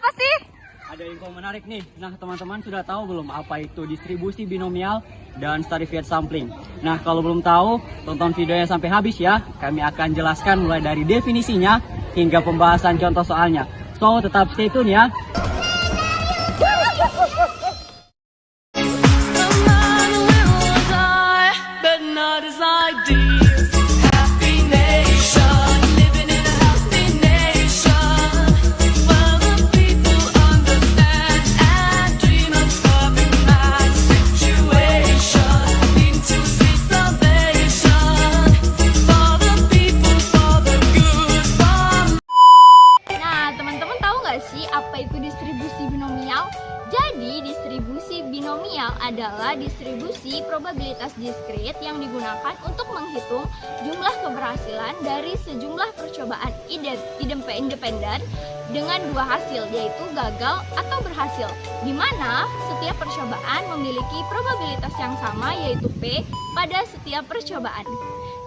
apa sih? Ada info menarik nih. Nah, teman-teman sudah tahu belum apa itu distribusi binomial dan Starivate sampling? Nah, kalau belum tahu, tonton videonya sampai habis ya. Kami akan jelaskan mulai dari definisinya hingga pembahasan contoh soalnya. So, tetap stay tune ya. Apa itu distribusi binomial? Jadi, distribusi binomial adalah distribusi probabilitas diskrit yang digunakan untuk menghitung jumlah keberhasilan dari sejumlah percobaan independen dengan dua hasil, yaitu gagal atau berhasil, di mana setiap percobaan memiliki probabilitas yang sama, yaitu P, pada setiap percobaan.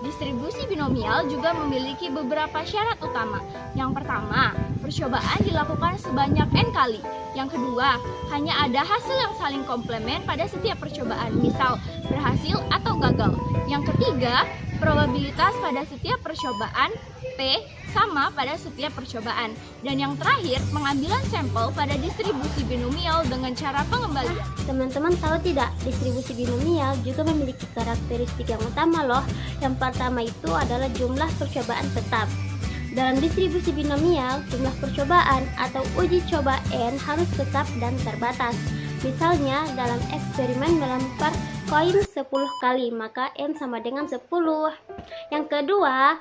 Distribusi binomial juga memiliki beberapa syarat utama. Yang pertama, percobaan dilakukan sebanyak N kali. Yang kedua, hanya ada hasil yang saling komplement pada setiap percobaan, misal berhasil atau gagal. Yang ketiga, probabilitas pada setiap percobaan P sama pada setiap percobaan. Dan yang terakhir, pengambilan sampel pada distribusi binomial dengan cara pengembalian. Teman-teman tahu tidak, distribusi binomial juga memiliki karakteristik yang utama loh. Yang pertama itu adalah jumlah percobaan tetap. Dalam distribusi binomial, jumlah percobaan atau uji coba N harus tetap dan terbatas. Misalnya, dalam eksperimen melempar koin 10 kali, maka N sama dengan 10. Yang kedua,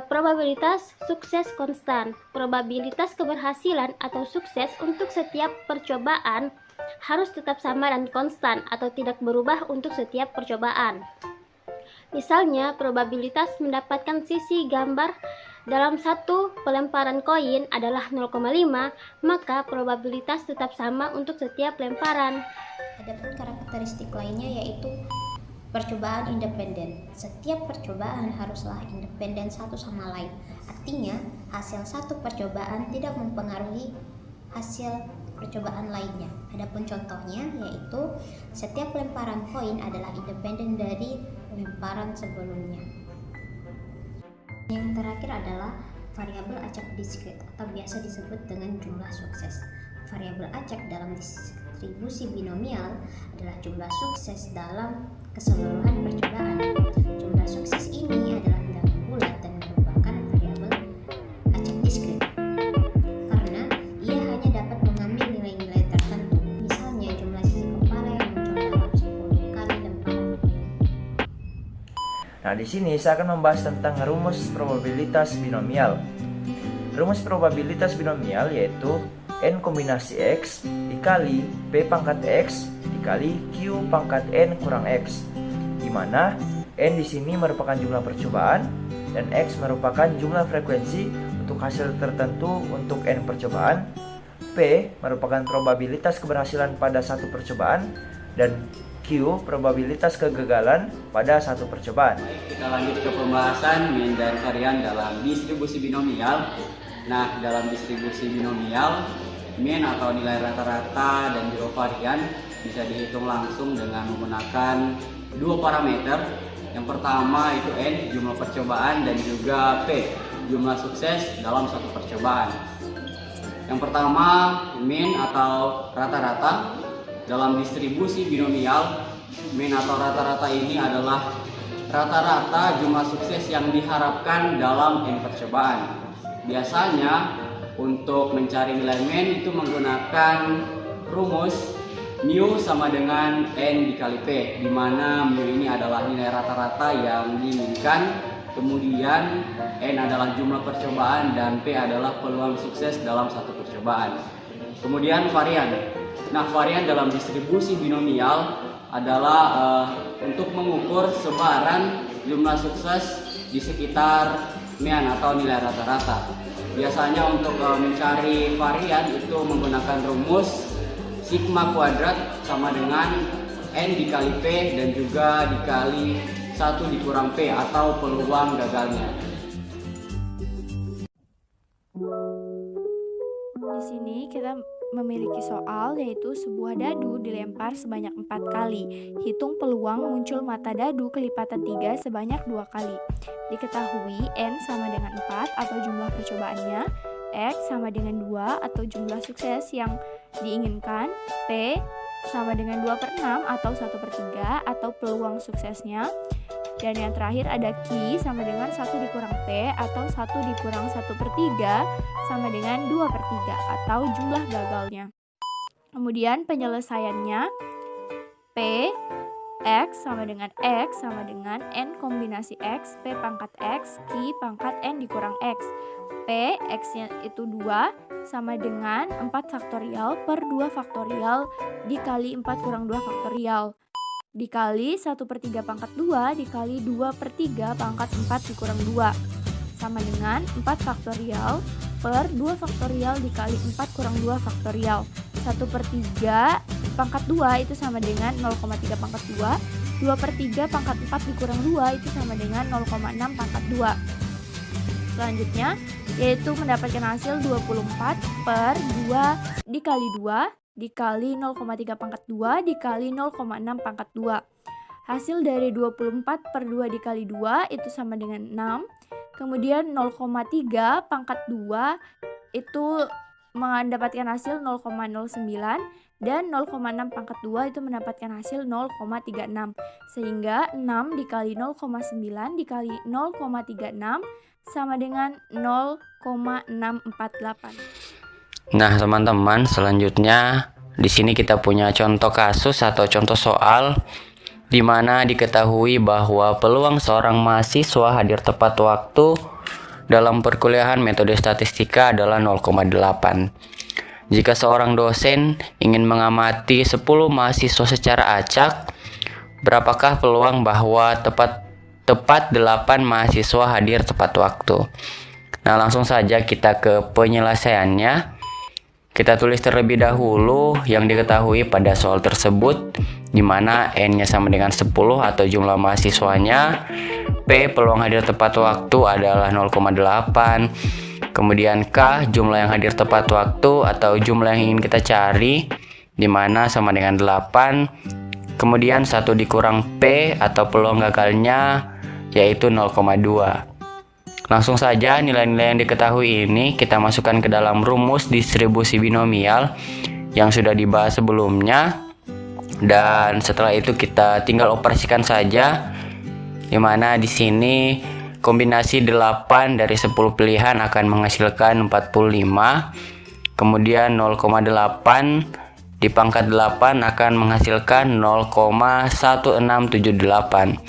probabilitas sukses konstan. Probabilitas keberhasilan atau sukses untuk setiap percobaan harus tetap sama dan konstan atau tidak berubah untuk setiap percobaan. Misalnya, probabilitas mendapatkan sisi gambar dalam satu pelemparan koin adalah 0,5, maka probabilitas tetap sama untuk setiap lemparan. Adapun karakteristik lainnya yaitu percobaan independen. Setiap percobaan haruslah independen satu sama lain. Artinya, hasil satu percobaan tidak mempengaruhi hasil percobaan lainnya. Adapun contohnya yaitu setiap lemparan koin adalah independen dari lemparan sebelumnya. Yang terakhir adalah variabel acak diskrit atau biasa disebut dengan jumlah sukses. Variabel acak dalam distribusi binomial adalah jumlah sukses dalam keseluruhan percobaan. Jumlah sukses ini adalah bilangan bulat dan merupakan variabel acak diskrit karena ia hanya dapat mengambil nilai-nilai tertentu. Misalnya jumlah sisi kepala yang muncul dalam 10 kali lemparan. Nah, di sini saya akan membahas tentang rumus probabilitas binomial. Rumus probabilitas binomial yaitu N kombinasi X dikali P pangkat X dikali Q pangkat N kurang X, di mana N di sini merupakan jumlah percobaan dan X merupakan jumlah frekuensi untuk hasil tertentu untuk N percobaan. P merupakan probabilitas keberhasilan pada satu percobaan dan Q probabilitas kegagalan pada satu percobaan. Baik, kita lanjut ke pembahasan mean dan varian dalam distribusi binomial. Nah, dalam distribusi binomial, mean atau nilai rata-rata dan juga varian bisa dihitung langsung dengan menggunakan dua parameter. Yang pertama itu N, jumlah percobaan, dan juga P, jumlah sukses dalam satu percobaan. Yang pertama, mean atau rata-rata. Dalam distribusi binomial, mean atau rata-rata ini adalah rata-rata jumlah sukses yang diharapkan dalam N percobaan. Biasanya untuk mencari nilai mean itu menggunakan rumus mu sama dengan N dikali P, di mana mu ini adalah nilai rata-rata yang diinginkan, kemudian N adalah jumlah percobaan dan P adalah peluang sukses dalam satu percobaan. Kemudian varian. Nah, varian dalam distribusi binomial adalah untuk mengukur sebaran jumlah sukses di sekitar mean atau nilai rata-rata. Biasanya untuk mencari varian itu menggunakan rumus sigma kuadrat sama dengan N dikali P dan juga dikali 1 dikurang P atau peluang gagalnya. Di sini kita memiliki soal yaitu sebuah dadu dilempar sebanyak 4 kali. Hitung peluang muncul mata dadu kelipatan 3 sebanyak 2 kali. Diketahui N sama dengan 4 atau jumlah percobaannya, X sama dengan 2 atau jumlah sukses yang diinginkan, P sama dengan 2/6 atau 1/3 atau peluang suksesnya, dan yang terakhir ada Q sama dengan 1 dikurang P atau 1 dikurang 1/3 sama dengan 2/3 atau jumlah gagalnya. Kemudian penyelesaiannya, P X sama dengan X sama dengan N kombinasi X, P pangkat X, Q pangkat N dikurang X. P, X-nya itu 2 sama dengan 4 faktorial per 2 faktorial dikali 4 kurang 2 faktorial. Dikali 1/3 pangkat 2 dikali 2/3 pangkat 4 dikurang 2. Sama dengan 4 faktorial per 2 faktorial dikali 4 kurang 2 faktorial. 1/3 pangkat 2 itu sama dengan 0,3 pangkat 2. 2/3 pangkat 4 dikurang 2 itu sama dengan 0,6 pangkat 2. Selanjutnya yaitu mendapatkan hasil 24 per 2 dikali 2 dikali 0,3 pangkat 2 dikali 0,6 pangkat 2. Hasil dari 24 per 2 dikali 2 itu sama dengan 6. Kemudian 0,3 pangkat 2 itu mendapatkan hasil 0,09 dan 0,6 pangkat 2 itu mendapatkan hasil 0,36. Sehingga 6 dikali 0,9 dikali 0,36 sama dengan 0,648. Nah, teman-teman, selanjutnya di sini kita punya contoh kasus atau contoh soal di mana diketahui bahwa peluang seorang mahasiswa hadir tepat waktu dalam perkuliahan metode statistika adalah 0,8. Jika seorang dosen ingin mengamati 10 mahasiswa secara acak, berapakah peluang bahwa tepat 8 mahasiswa hadir tepat waktu? Nah, langsung saja kita ke penyelesaiannya. Kita tulis terlebih dahulu yang diketahui pada soal tersebut, di mana N-nya sama dengan 10 atau jumlah mahasiswanya, P peluang hadir tepat waktu adalah 0,8, kemudian K jumlah yang hadir tepat waktu atau jumlah yang ingin kita cari, di mana sama dengan 8, kemudian 1 dikurang P atau peluang gagalnya yaitu 0,2. Langsung saja nilai-nilai yang diketahui ini kita masukkan ke dalam rumus distribusi binomial yang sudah dibahas sebelumnya, dan setelah itu kita tinggal operasikan saja, di mana di sini kombinasi 8 dari 10 pilihan akan menghasilkan 45, kemudian 0,8 di pangkat 8 akan menghasilkan 0,1678.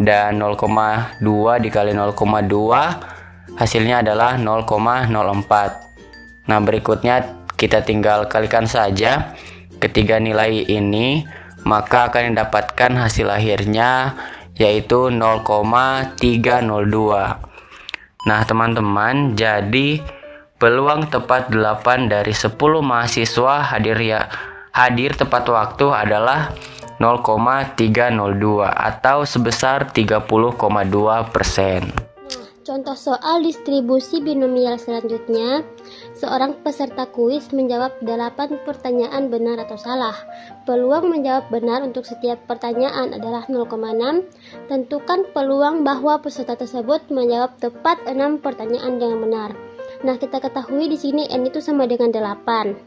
Dan 0,2 dikali 0,2 hasilnya adalah 0,04. Nah, berikutnya kita tinggal kalikan saja ketiga nilai ini, maka akan didapatkan hasil akhirnya yaitu 0,302. Nah, teman-teman, jadi peluang tepat 8 dari 10 mahasiswa hadir tepat waktu adalah 0,302 atau sebesar 30,2%. Contoh soal distribusi binomial selanjutnya, seorang peserta kuis menjawab 8 pertanyaan benar atau salah. Peluang menjawab benar untuk setiap pertanyaan adalah 0,6. Tentukan peluang bahwa peserta tersebut menjawab tepat 6 pertanyaan dengan benar. Nah, kita ketahui di sini N itu sama dengan 8.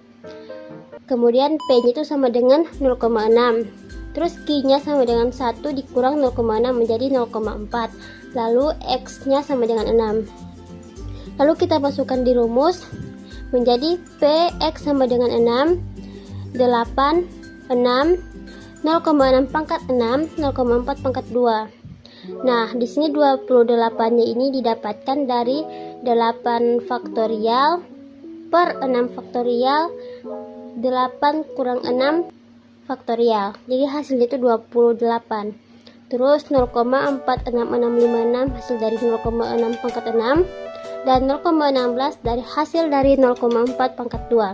Kemudian P-nya itu sama dengan 0,6. Terus Q-nya sama dengan 1 dikurang 0,6 menjadi 0,4. Lalu X-nya sama dengan 6. Lalu kita masukkan di rumus menjadi PX sama dengan 6, 8, 6, 0,6 pangkat 6, 0,4 pangkat 2. Nah, di sini 28-nya ini didapatkan dari 8 faktorial per 6 faktorial 8 kurang 6 faktorial. Jadi hasilnya itu 28. Terus 0,46656 hasil dari 0,6 pangkat 6 dan 0,16 dari hasil dari 0,4 pangkat 2.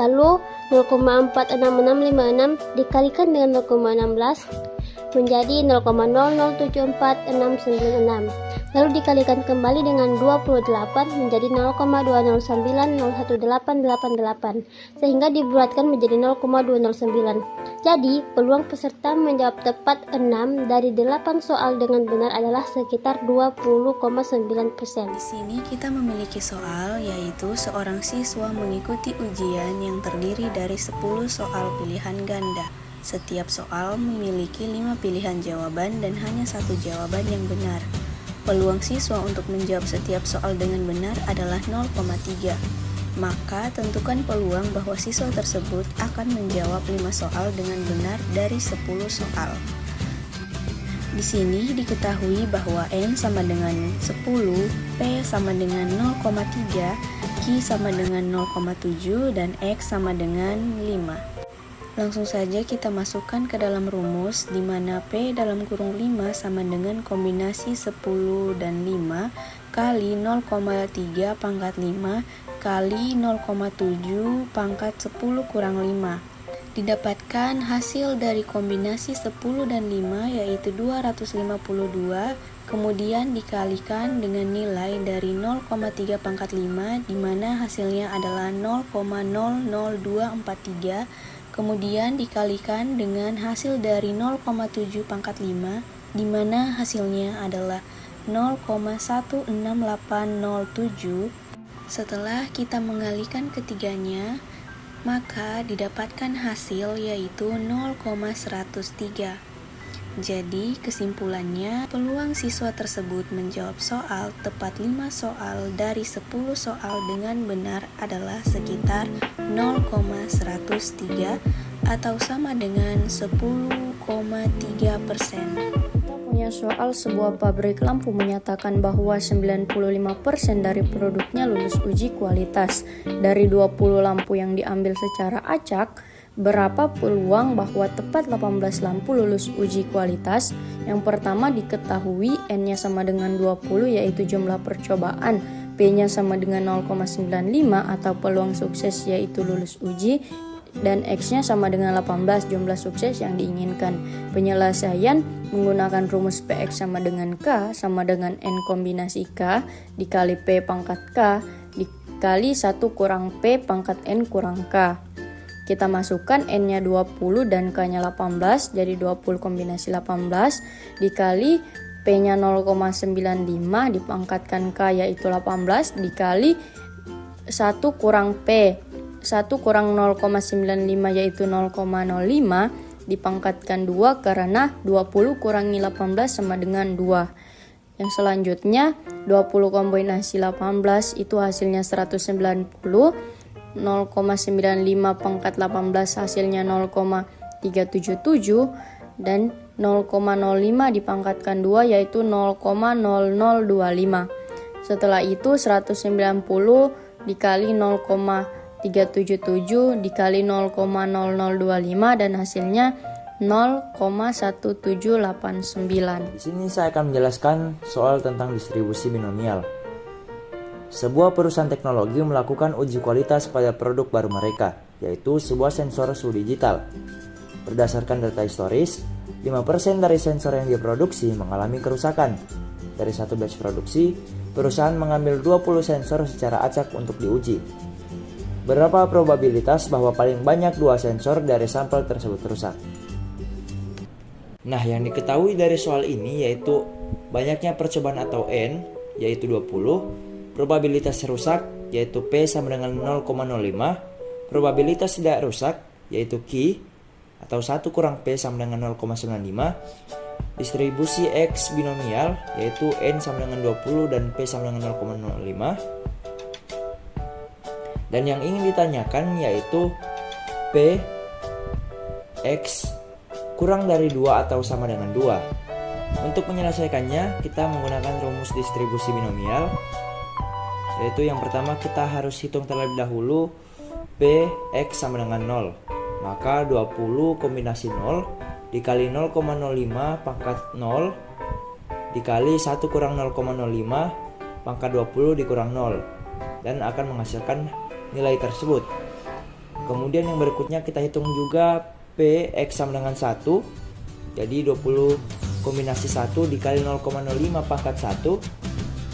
Lalu 0,46656 dikalikan dengan 0,16 menjadi 0,0074696. lalu dikalikan kembali dengan 28 menjadi 0,209018888 sehingga dibulatkan menjadi 0,209. Jadi, peluang peserta menjawab tepat 6 dari 8 soal dengan benar adalah sekitar 20,9%. Di sini kita memiliki soal, yaitu seorang siswa mengikuti ujian yang terdiri dari 10 soal pilihan ganda. Setiap soal memiliki 5 pilihan jawaban dan hanya 1 jawaban yang benar. Peluang siswa untuk menjawab setiap soal dengan benar adalah 0,3. Maka tentukan peluang bahwa siswa tersebut akan menjawab 5 soal dengan benar dari 10 soal. Di sini diketahui bahwa N sama dengan 10, P sama dengan 0,3, Q sama dengan 0,7, dan X sama dengan 5. Langsung saja kita masukkan ke dalam rumus di mana P dalam kurung 5 sama dengan kombinasi 10 dan 5 kali 0,3 pangkat 5 kali 0,7 pangkat 10 kurang 5. Didapatkan hasil dari kombinasi 10 dan 5 yaitu 252, kemudian dikalikan dengan nilai dari 0,3 pangkat 5 di mana hasilnya adalah 0,00243, kemudian dikalikan dengan hasil dari 0,7 pangkat 5 di mana hasilnya adalah 0,16807. Setelah kita mengalihkan ketiganya, maka didapatkan hasil yaitu 0,103. Jadi kesimpulannya, peluang siswa tersebut menjawab soal tepat 5 soal dari 10 soal dengan benar adalah sekitar 0,103 atau sama dengan 10,3%. Punya soal, sebuah pabrik lampu menyatakan bahwa 95% dari produknya lulus uji kualitas. Dari 20 lampu yang diambil secara acak, berapa peluang bahwa tepat 18 lampu lulus uji kualitas? Yang pertama diketahui N-nya sama dengan 20 yaitu jumlah percobaan, P-nya sama dengan 0,95 atau peluang sukses yaitu lulus uji, dan X-nya sama dengan 18 jumlah sukses yang diinginkan. Penyelesaian menggunakan rumus PX sama dengan K sama dengan N kombinasi K dikali P pangkat K dikali 1 kurang P pangkat N kurang K. Kita masukkan N-nya 20 dan K-nya 18, jadi 20 kombinasi 18 dikali P-nya 0,95 dipangkatkan K yaitu 18 dikali 1 kurang P. 1 kurang 0,95 yaitu 0,05 dipangkatkan 2 karena 20 kurangi 18 sama dengan 2. Yang selanjutnya 20 kombinasi 18 itu hasilnya 190, 0,95 pangkat 18 hasilnya 0,377 dan 0,05 dipangkatkan 2 yaitu 0,0025. Setelah itu 190 dikali 0,377 dikali 0,0025 dan hasilnya 0,1789. Di sini saya akan menjelaskan soal tentang distribusi binomial. Sebuah perusahaan teknologi melakukan uji kualitas pada produk baru mereka, yaitu sebuah sensor suhu digital. Berdasarkan data historis, 5% dari sensor yang diproduksi mengalami kerusakan. Dari satu batch produksi, perusahaan mengambil 20 sensor secara acak untuk diuji. Berapa probabilitas bahwa paling banyak 2 sensor dari sampel tersebut rusak? Nah, yang diketahui dari soal ini yaitu banyaknya percobaan atau N, yaitu 20, probabilitas rusak, yaitu P sama dengan 0,05, probabilitas tidak rusak, yaitu Q, atau 1 kurang P sama dengan 0,95, distribusi X binomial, yaitu N sama dengan 20 dan P sama dengan 0,05, dan yang ingin ditanyakan yaitu P, X, kurang dari 2 atau sama dengan 2. Untuk menyelesaikannya, kita menggunakan rumus distribusi binomial, yaitu yang pertama kita harus hitung terlebih dahulu P, X sama dengan 0. Maka 20 kombinasi 0 dikali 0,05 pangkat 0 dikali 1 kurang 0,05 pangkat 20 dikurang 0 dan akan menghasilkan nilai tersebut. Kemudian yang berikutnya kita hitung juga P, X sama dengan 1. Jadi 20 kombinasi 1 dikali 0,05 pangkat 1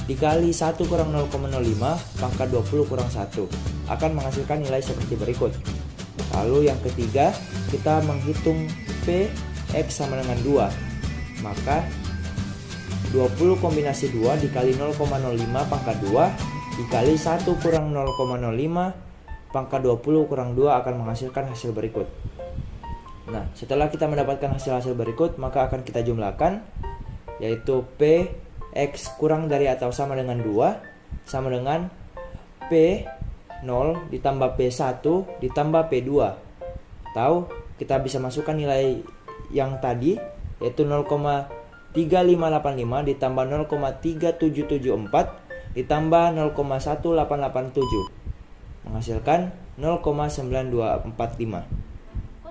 dikali 1 kurang 0,05 pangkat 20 kurang 1 akan menghasilkan nilai seperti berikut. Lalu yang ketiga, kita menghitung P X sama dengan 2. Maka 20 kombinasi 2 dikali 0,05 pangkat 2 dikali 1 kurang 0,05 pangkat 20 kurang 2 akan menghasilkan hasil berikut. Nah, setelah kita mendapatkan hasil berikut, maka akan kita jumlahkan, yaitu P X kurang dari atau sama dengan 2 sama dengan P0 ditambah P1 ditambah P2. Atau kita bisa masukkan nilai yang tadi, yaitu 0,3585 ditambah 0,3774 ditambah 0,1887 menghasilkan 0,9245.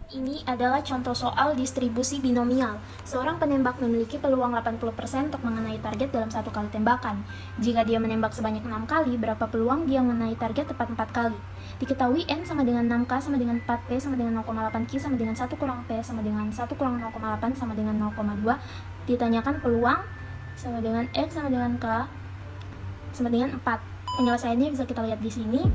Ini adalah contoh soal distribusi binomial. Seorang penembak memiliki peluang 80% untuk mengenai target dalam satu kali tembakan. Jika dia menembak sebanyak 6 kali, berapa peluang dia mengenai target tepat 4 kali? Diketahui N sama dengan 6K sama dengan 4P sama dengan 0,8Q sama dengan 1 kurang P sama dengan 1 kurang 0,8 sama dengan 0,2. Ditanyakan peluang sama dengan X sama dengan K sama dengan 4. Penyelesaiannya bisa kita lihat di sini.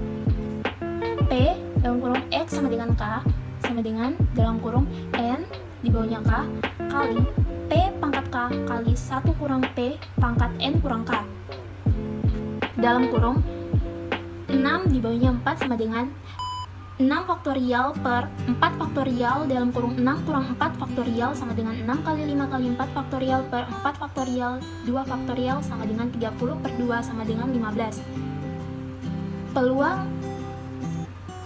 P dalam kurung X sama dengan K sama dengan dalam kurung N di bawahnya K kali P pangkat K kali 1 kurang P pangkat N kurang K dalam kurung 6 di bawahnya 4 sama dengan 6 faktorial per 4 faktorial dalam kurung 6 kurang 4 faktorial sama dengan 6 kali 5 kali 4 faktorial per 4 faktorial 2 faktorial sama dengan 30 per 2 sama dengan 15. Peluang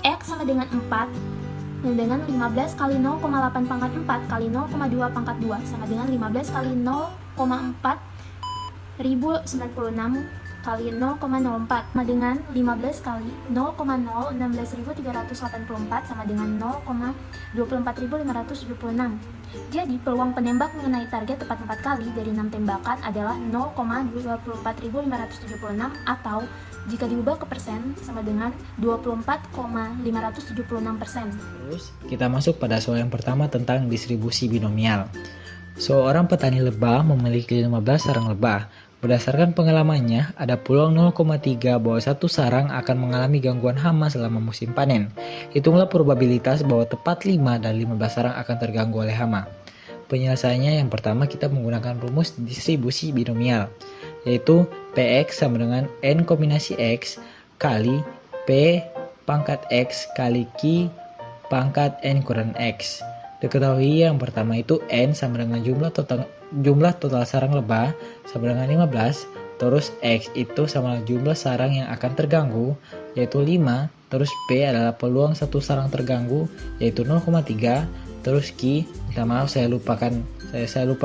X sama dengan 4 dengan 15 kali 0,8 pangkat 4 kali 0,2 pangkat 2 sama dengan 15 kali 0,4 1096 kali 0,04 sama dengan 15 kali 0,016384 sama dengan 0,24576. Jadi peluang penembak mengenai target tepat 4 kali dari 6 tembakan adalah 0,24576 atau jika diubah ke persen sama dengan 24,576%. Terus kita masuk pada soal yang pertama tentang distribusi binomial. Seorang petani lebah memiliki 15 sarang lebah. Berdasarkan pengalamannya, ada peluang 0,3 bahwa satu sarang akan mengalami gangguan hama selama musim panen. Hitunglah probabilitas bahwa tepat 5 dari 15 sarang akan terganggu oleh hama. Penyelesaiannya yang pertama kita menggunakan rumus distribusi binomial, yaitu Px sama dengan N kombinasi X kali P pangkat X kali Q pangkat N kurang X. Diketahui yang pertama itu N sama dengan jumlah total sarang lebah sama dengan 15, terus X itu sama jumlah sarang yang akan terganggu yaitu 5, terus P adalah peluang satu sarang terganggu yaitu 0,3, terus Q, minta maaf saya lupa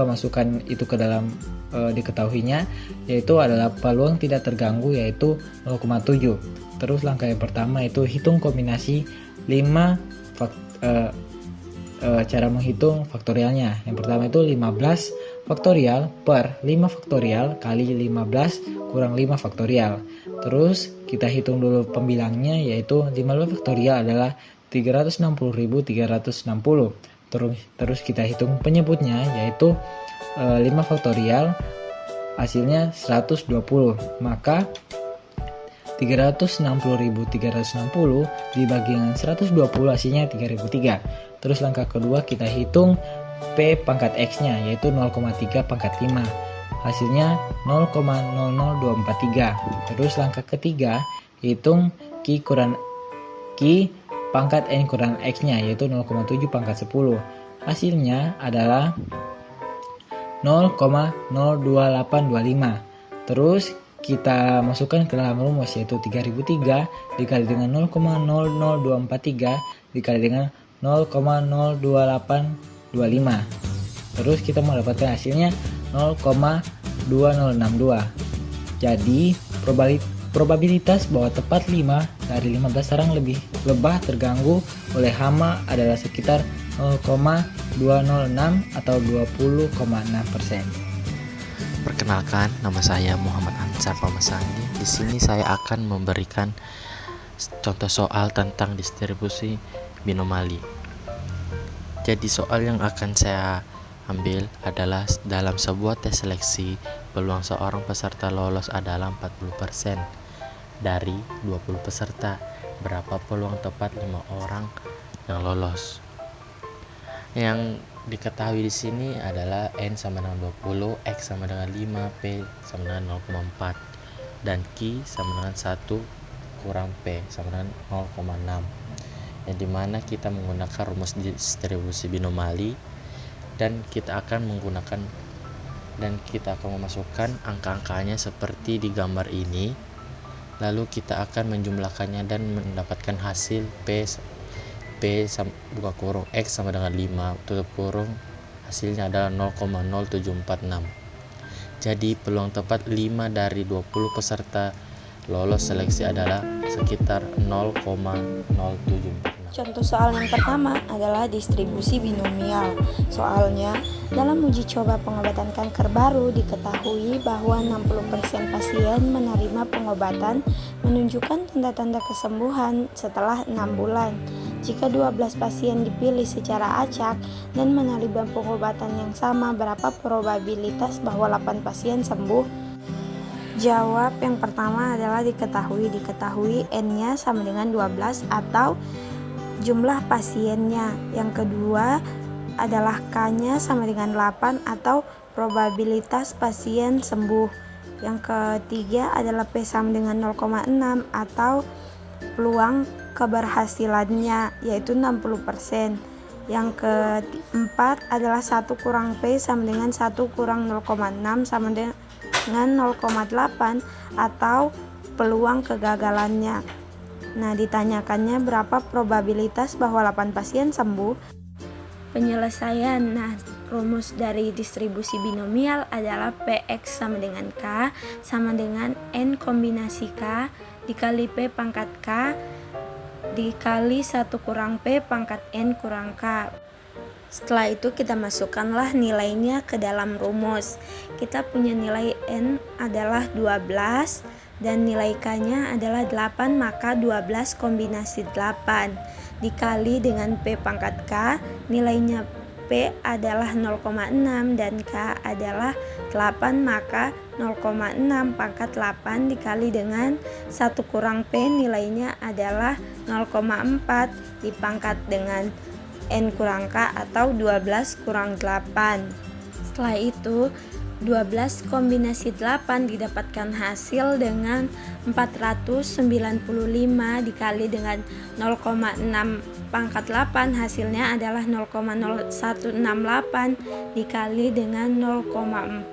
masukkan itu ke dalam diketahuinya, yaitu adalah peluang tidak terganggu yaitu 0,7. Terus langkah yang pertama itu hitung kombinasi 5 cara menghitung faktorialnya. Yang pertama itu 15 faktorial per 5 faktorial kali 15 kurang 5 faktorial. Terus kita hitung dulu pembilangnya, yaitu 15 faktorial adalah 360.360. Terus kita hitung penyebutnya, yaitu 5 faktorial hasilnya 120. Maka 360.360 dibagi dengan 120 hasilnya 3003. Terus langkah kedua kita hitung P pangkat X-nya, yaitu 0,3 pangkat 5. Hasilnya 0,00243. Terus langkah ketiga hitung Q pangkat N kurang X-nya, yaitu 0,7 pangkat 10. Hasilnya adalah 0,02825. Terus kita masukkan ke dalam rumus, yaitu 3003 dikali dengan 0,00243 dikali dengan 0,02825. Terus kita mendapatkan hasilnya 0,2062. Jadi probabilitas bahwa tepat 5 dari 15 sarang lebah terganggu oleh hama adalah sekitar 0,206 atau 20,6%. Perkenalkan, nama saya Muhammad Ansar Pamasani. Di sini saya akan memberikan contoh soal tentang distribusi binomali. Jadi soal yang akan saya ambil adalah dalam sebuah tes seleksi peluang seorang peserta lolos adalah 40% dari 20 peserta. Berapa peluang tepat 5 orang yang lolos? Yang diketahui di sini adalah N sama dengan 20, X sama dengan 5, P sama dengan 0,4 dan Q sama dengan 1 kurang P sama dengan 0,6. Yang dimana kita menggunakan rumus distribusi binomali dan kita akan memasukkan angka-angkanya seperti di gambar ini. Lalu kita akan menjumlahkannya dan mendapatkan hasil P buka kurung X sama dengan 5 tutup kurung, hasilnya adalah 0,0746. Jadi peluang tepat 5 dari 20 peserta lolos seleksi adalah sekitar 0,0746. Contoh soal yang pertama adalah distribusi binomial. Soalnya, dalam uji coba pengobatan kanker baru diketahui bahwa 60% pasien menerima pengobatan menunjukkan tanda-tanda kesembuhan setelah 6 bulan. Jika 12 pasien dipilih secara acak dan menerima pengobatan yang sama, berapa probabilitas bahwa 8 pasien sembuh? Jawab yang pertama adalah diketahui N-nya sama dengan 12 atau jumlah pasiennya. Yang kedua adalah K-nya sama dengan 8 atau probabilitas pasien sembuh. Yang ketiga adalah P sama dengan 0,6 atau peluang keberhasilannya yaitu 60%. Yang keempat adalah 1 kurang P sama dengan 1 kurang 0,6 sama dengan 0,8 atau peluang kegagalannya. Nah, ditanyakannya berapa probabilitas bahwa 8 pasien sembuh. Penyelesaian. Nah, rumus dari distribusi binomial adalah PX sama dengan K sama dengan N kombinasi K dikali P pangkat K dikali 1 kurang P pangkat N kurang K. Setelah itu kita masukkanlah nilainya ke dalam rumus. Kita punya nilai N adalah 12 dan nilai K-nya adalah 8, maka 12 kombinasi 8 dikali dengan P pangkat K, nilainya P adalah 0,6 dan K adalah 8, maka 0,6 pangkat 8 dikali dengan 1 kurang P, nilainya adalah 0,4 dipangkat dengan N kurang K atau 12 kurang 8. Setelah itu 12 kombinasi 8 didapatkan hasil dengan 495 dikali dengan 0,6 pangkat 8, hasilnya adalah 0,0168 dikali dengan 0,4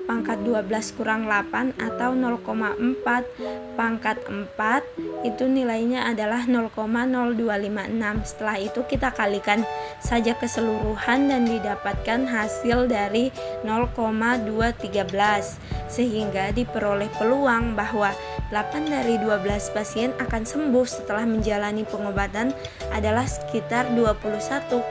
pangkat 12 kurang 8 atau 0,4 pangkat 4, itu nilainya adalah 0,0256. Setelah itu kita kalikan saja keseluruhan dan didapatkan hasil dari 0,213 sehingga diperoleh peluang bahwa 8 dari 12 pasien akan sembuh setelah menjalani pengobatan adalah sekitar 21,3%.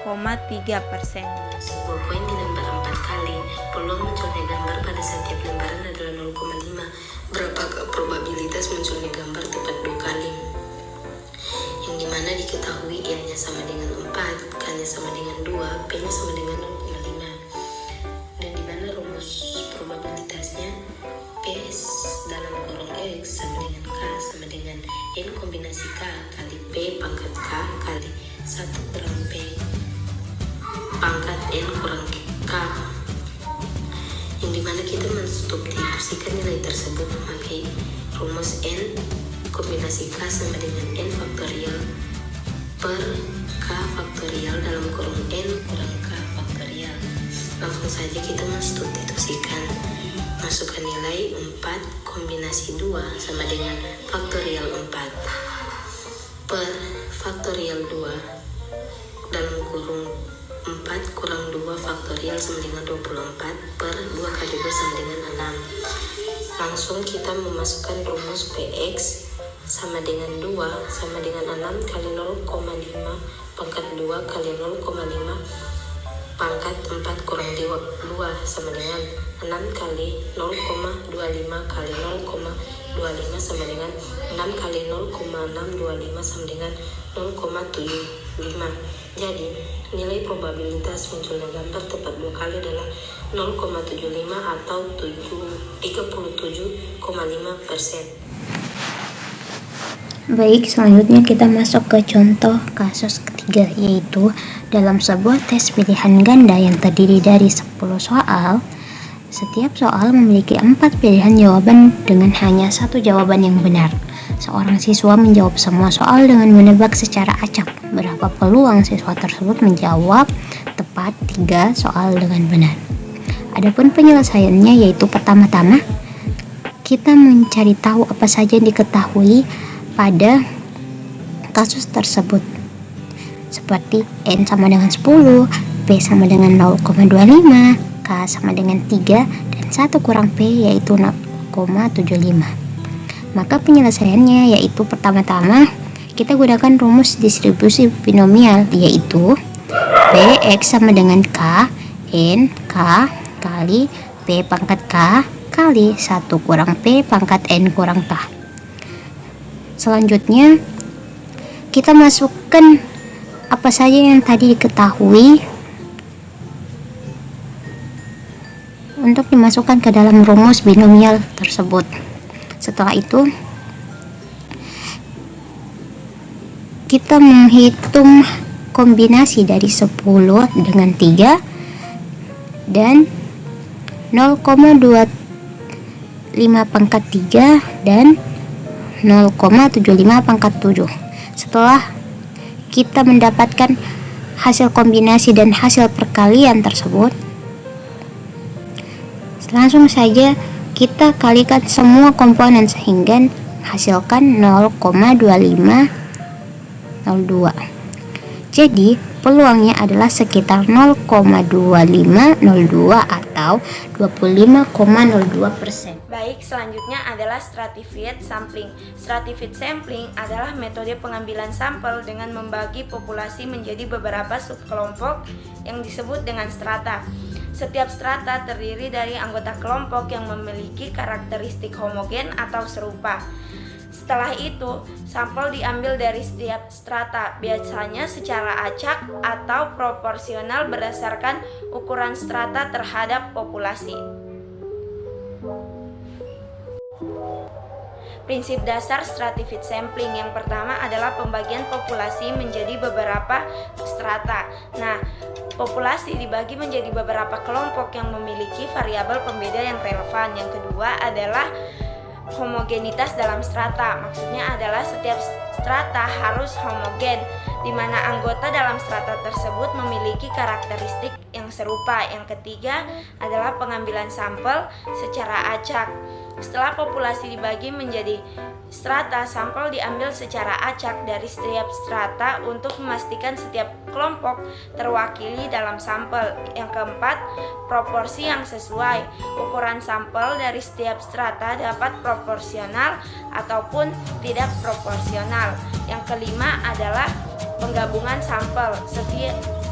Sebuah koin dilempar 4 kali, peluang munculnya gambar pada setiap lembaran adalah 0,5. Berapakah probabilitas munculnya gambar tepat 2 kali? Yang dimana diketahui N-nya sama dengan 4, K-nya sama dengan 2, P-nya sama dengan 0,5. Dan dimana rumus probabilitasnya P dalam kurung X sama dengan K sama dengan N kombinasi K kali P pangkat K kali 1 kurang P pangkat N kurang K, yang dimana kita mensubstitusikan nilai tersebut memakai rumus N kombinasi K sama dengan N faktorial per K faktorial dalam kurung N kurang K faktorial. Langsung saja kita mensubstitusikan, masukkan nilai 4 kombinasi 2 sama dengan faktorial 4 per faktorial 2 dalam kurung 4 kurang 2 faktorial sama dengan 24 per 2 kali 2 sama dengan 6. Langsung kita memasukkan rumus PX sama dengan 2 sama dengan 6 kali 0,5 pangkat 2 kali 0,5 pangkat 4 kurang 2 sama dengan 6 kali 0,25 kali 0,25 sama dengan 6 kali 0,625 sama dengan 0,75. Jadi nilai probabilitas munculnya gambar tepat 2 kali adalah 0,75 atau 37,5%. Baik, selanjutnya kita masuk ke contoh kasus ketiga, yaitu dalam sebuah tes pilihan ganda yang terdiri dari 10 soal. Setiap soal memiliki 4 pilihan jawaban dengan hanya 1 jawaban yang benar. Seorang siswa menjawab semua soal dengan menebak secara acak berapa peluang siswa tersebut menjawab tepat 3 soal dengan benar. Adapun penyelesaiannya, yaitu pertama-tama kita mencari tahu apa saja yang diketahui pada kasus tersebut, seperti N sama dengan 10, P sama dengan 0,25, K sama dengan 3, dan 1 kurang P yaitu 0,75. Maka penyelesaiannya yaitu pertama-tama kita gunakan rumus distribusi binomial, yaitu Px sama dengan K, N, K kali P pangkat K kali 1 kurang P pangkat N kurang K. Selanjutnya kita masukkan apa saja yang tadi diketahui untuk dimasukkan ke dalam rumus binomial tersebut. Setelah itu kita menghitung kombinasi dari 10 dengan 3 dan 0,25 pangkat 3 dan 0,75 pangkat 7. Setelah kita mendapatkan hasil kombinasi dan hasil perkalian tersebut, langsung saja kita kalikan semua komponen sehingga hasilkan 0,2502. Jadi peluangnya adalah sekitar 0,2502 atau 25,02%. Baik, selanjutnya adalah stratified sampling. Stratified sampling adalah metode pengambilan sampel dengan membagi populasi menjadi beberapa subkelompok yang disebut dengan strata. Setiap strata terdiri dari anggota kelompok yang memiliki karakteristik homogen atau serupa. Setelah itu, sampel diambil dari setiap strata, biasanya secara acak atau proporsional berdasarkan ukuran strata terhadap populasi. Prinsip dasar stratified sampling yang pertama adalah pembagian populasi menjadi beberapa strata. Nah, populasi dibagi menjadi beberapa kelompok yang memiliki variabel pembeda yang relevan. Yang kedua adalah homogenitas dalam strata. Maksudnya adalah setiap strata harus homogen, di mana anggota dalam strata tersebut memiliki karakteristik yang serupa. Yang ketiga adalah pengambilan sampel secara acak. Setelah populasi dibagi menjadi strata, sampel diambil secara acak dari setiap strata untuk memastikan setiap kelompok terwakili dalam sampel. Yang keempat, proporsi yang sesuai. Ukuran sampel dari setiap strata dapat proporsional ataupun tidak proporsional. Yang kelima adalah penggabungan sampel.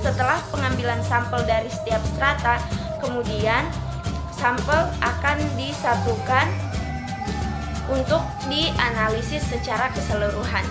Setelah pengambilan sampel dari setiap strata, kemudian sampel akan disatukan untuk dianalisis secara keseluruhan.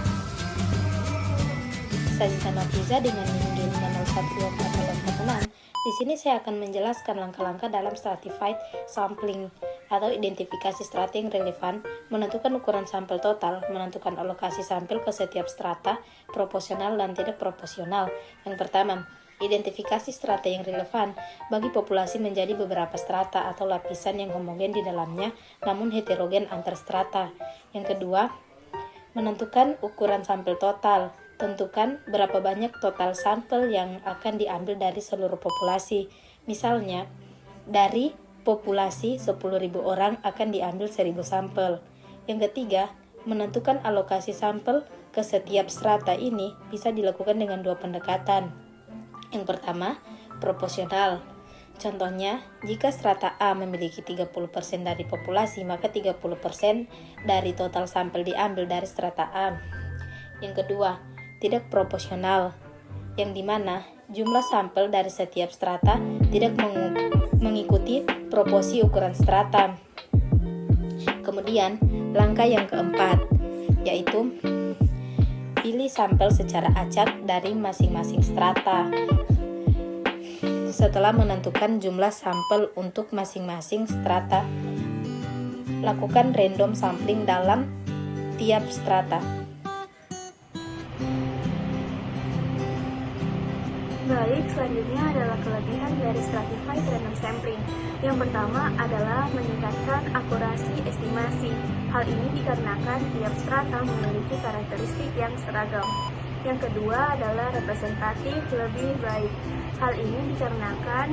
Saya Zita Nafriza dengan NIM 5012446. Di sini saya akan menjelaskan langkah-langkah dalam stratified sampling atau identifikasi strata yang relevan, menentukan ukuran sampel total, menentukan alokasi sampel ke setiap strata, proporsional dan tidak proporsional. Yang pertama, identifikasi strata yang relevan bagi populasi menjadi beberapa strata atau lapisan yang homogen di dalamnya namun heterogen antar strata. Yang kedua, menentukan ukuran sampel total. Tentukan berapa banyak total sampel yang akan diambil dari seluruh populasi. Misalnya, dari populasi 10.000 orang akan diambil 1.000 sampel. Yang ketiga, menentukan alokasi sampel ke setiap strata ini bisa dilakukan dengan 2 pendekatan. Yang pertama, proporsional. Contohnya, jika strata A memiliki 30% dari populasi, maka 30% dari total sampel diambil dari strata A. Yang kedua, tidak proporsional, yang dimana jumlah sampel dari setiap strata tidak mengikuti proporsi ukuran strata. Kemudian, Langkah yang keempat, yaitu pilih sampel secara acak dari masing-masing strata. Setelah menentukan jumlah sampel untuk masing-masing strata, lakukan random sampling dalam tiap strata. Baik, selanjutnya adalah kelebihan dari stratified random sampling. Yang pertama adalah meningkatkan akurasi estimasi. Hal ini dikarenakan tiap strata memiliki karakteristik yang seragam. Yang kedua adalah representatif lebih baik. Hal ini dikarenakan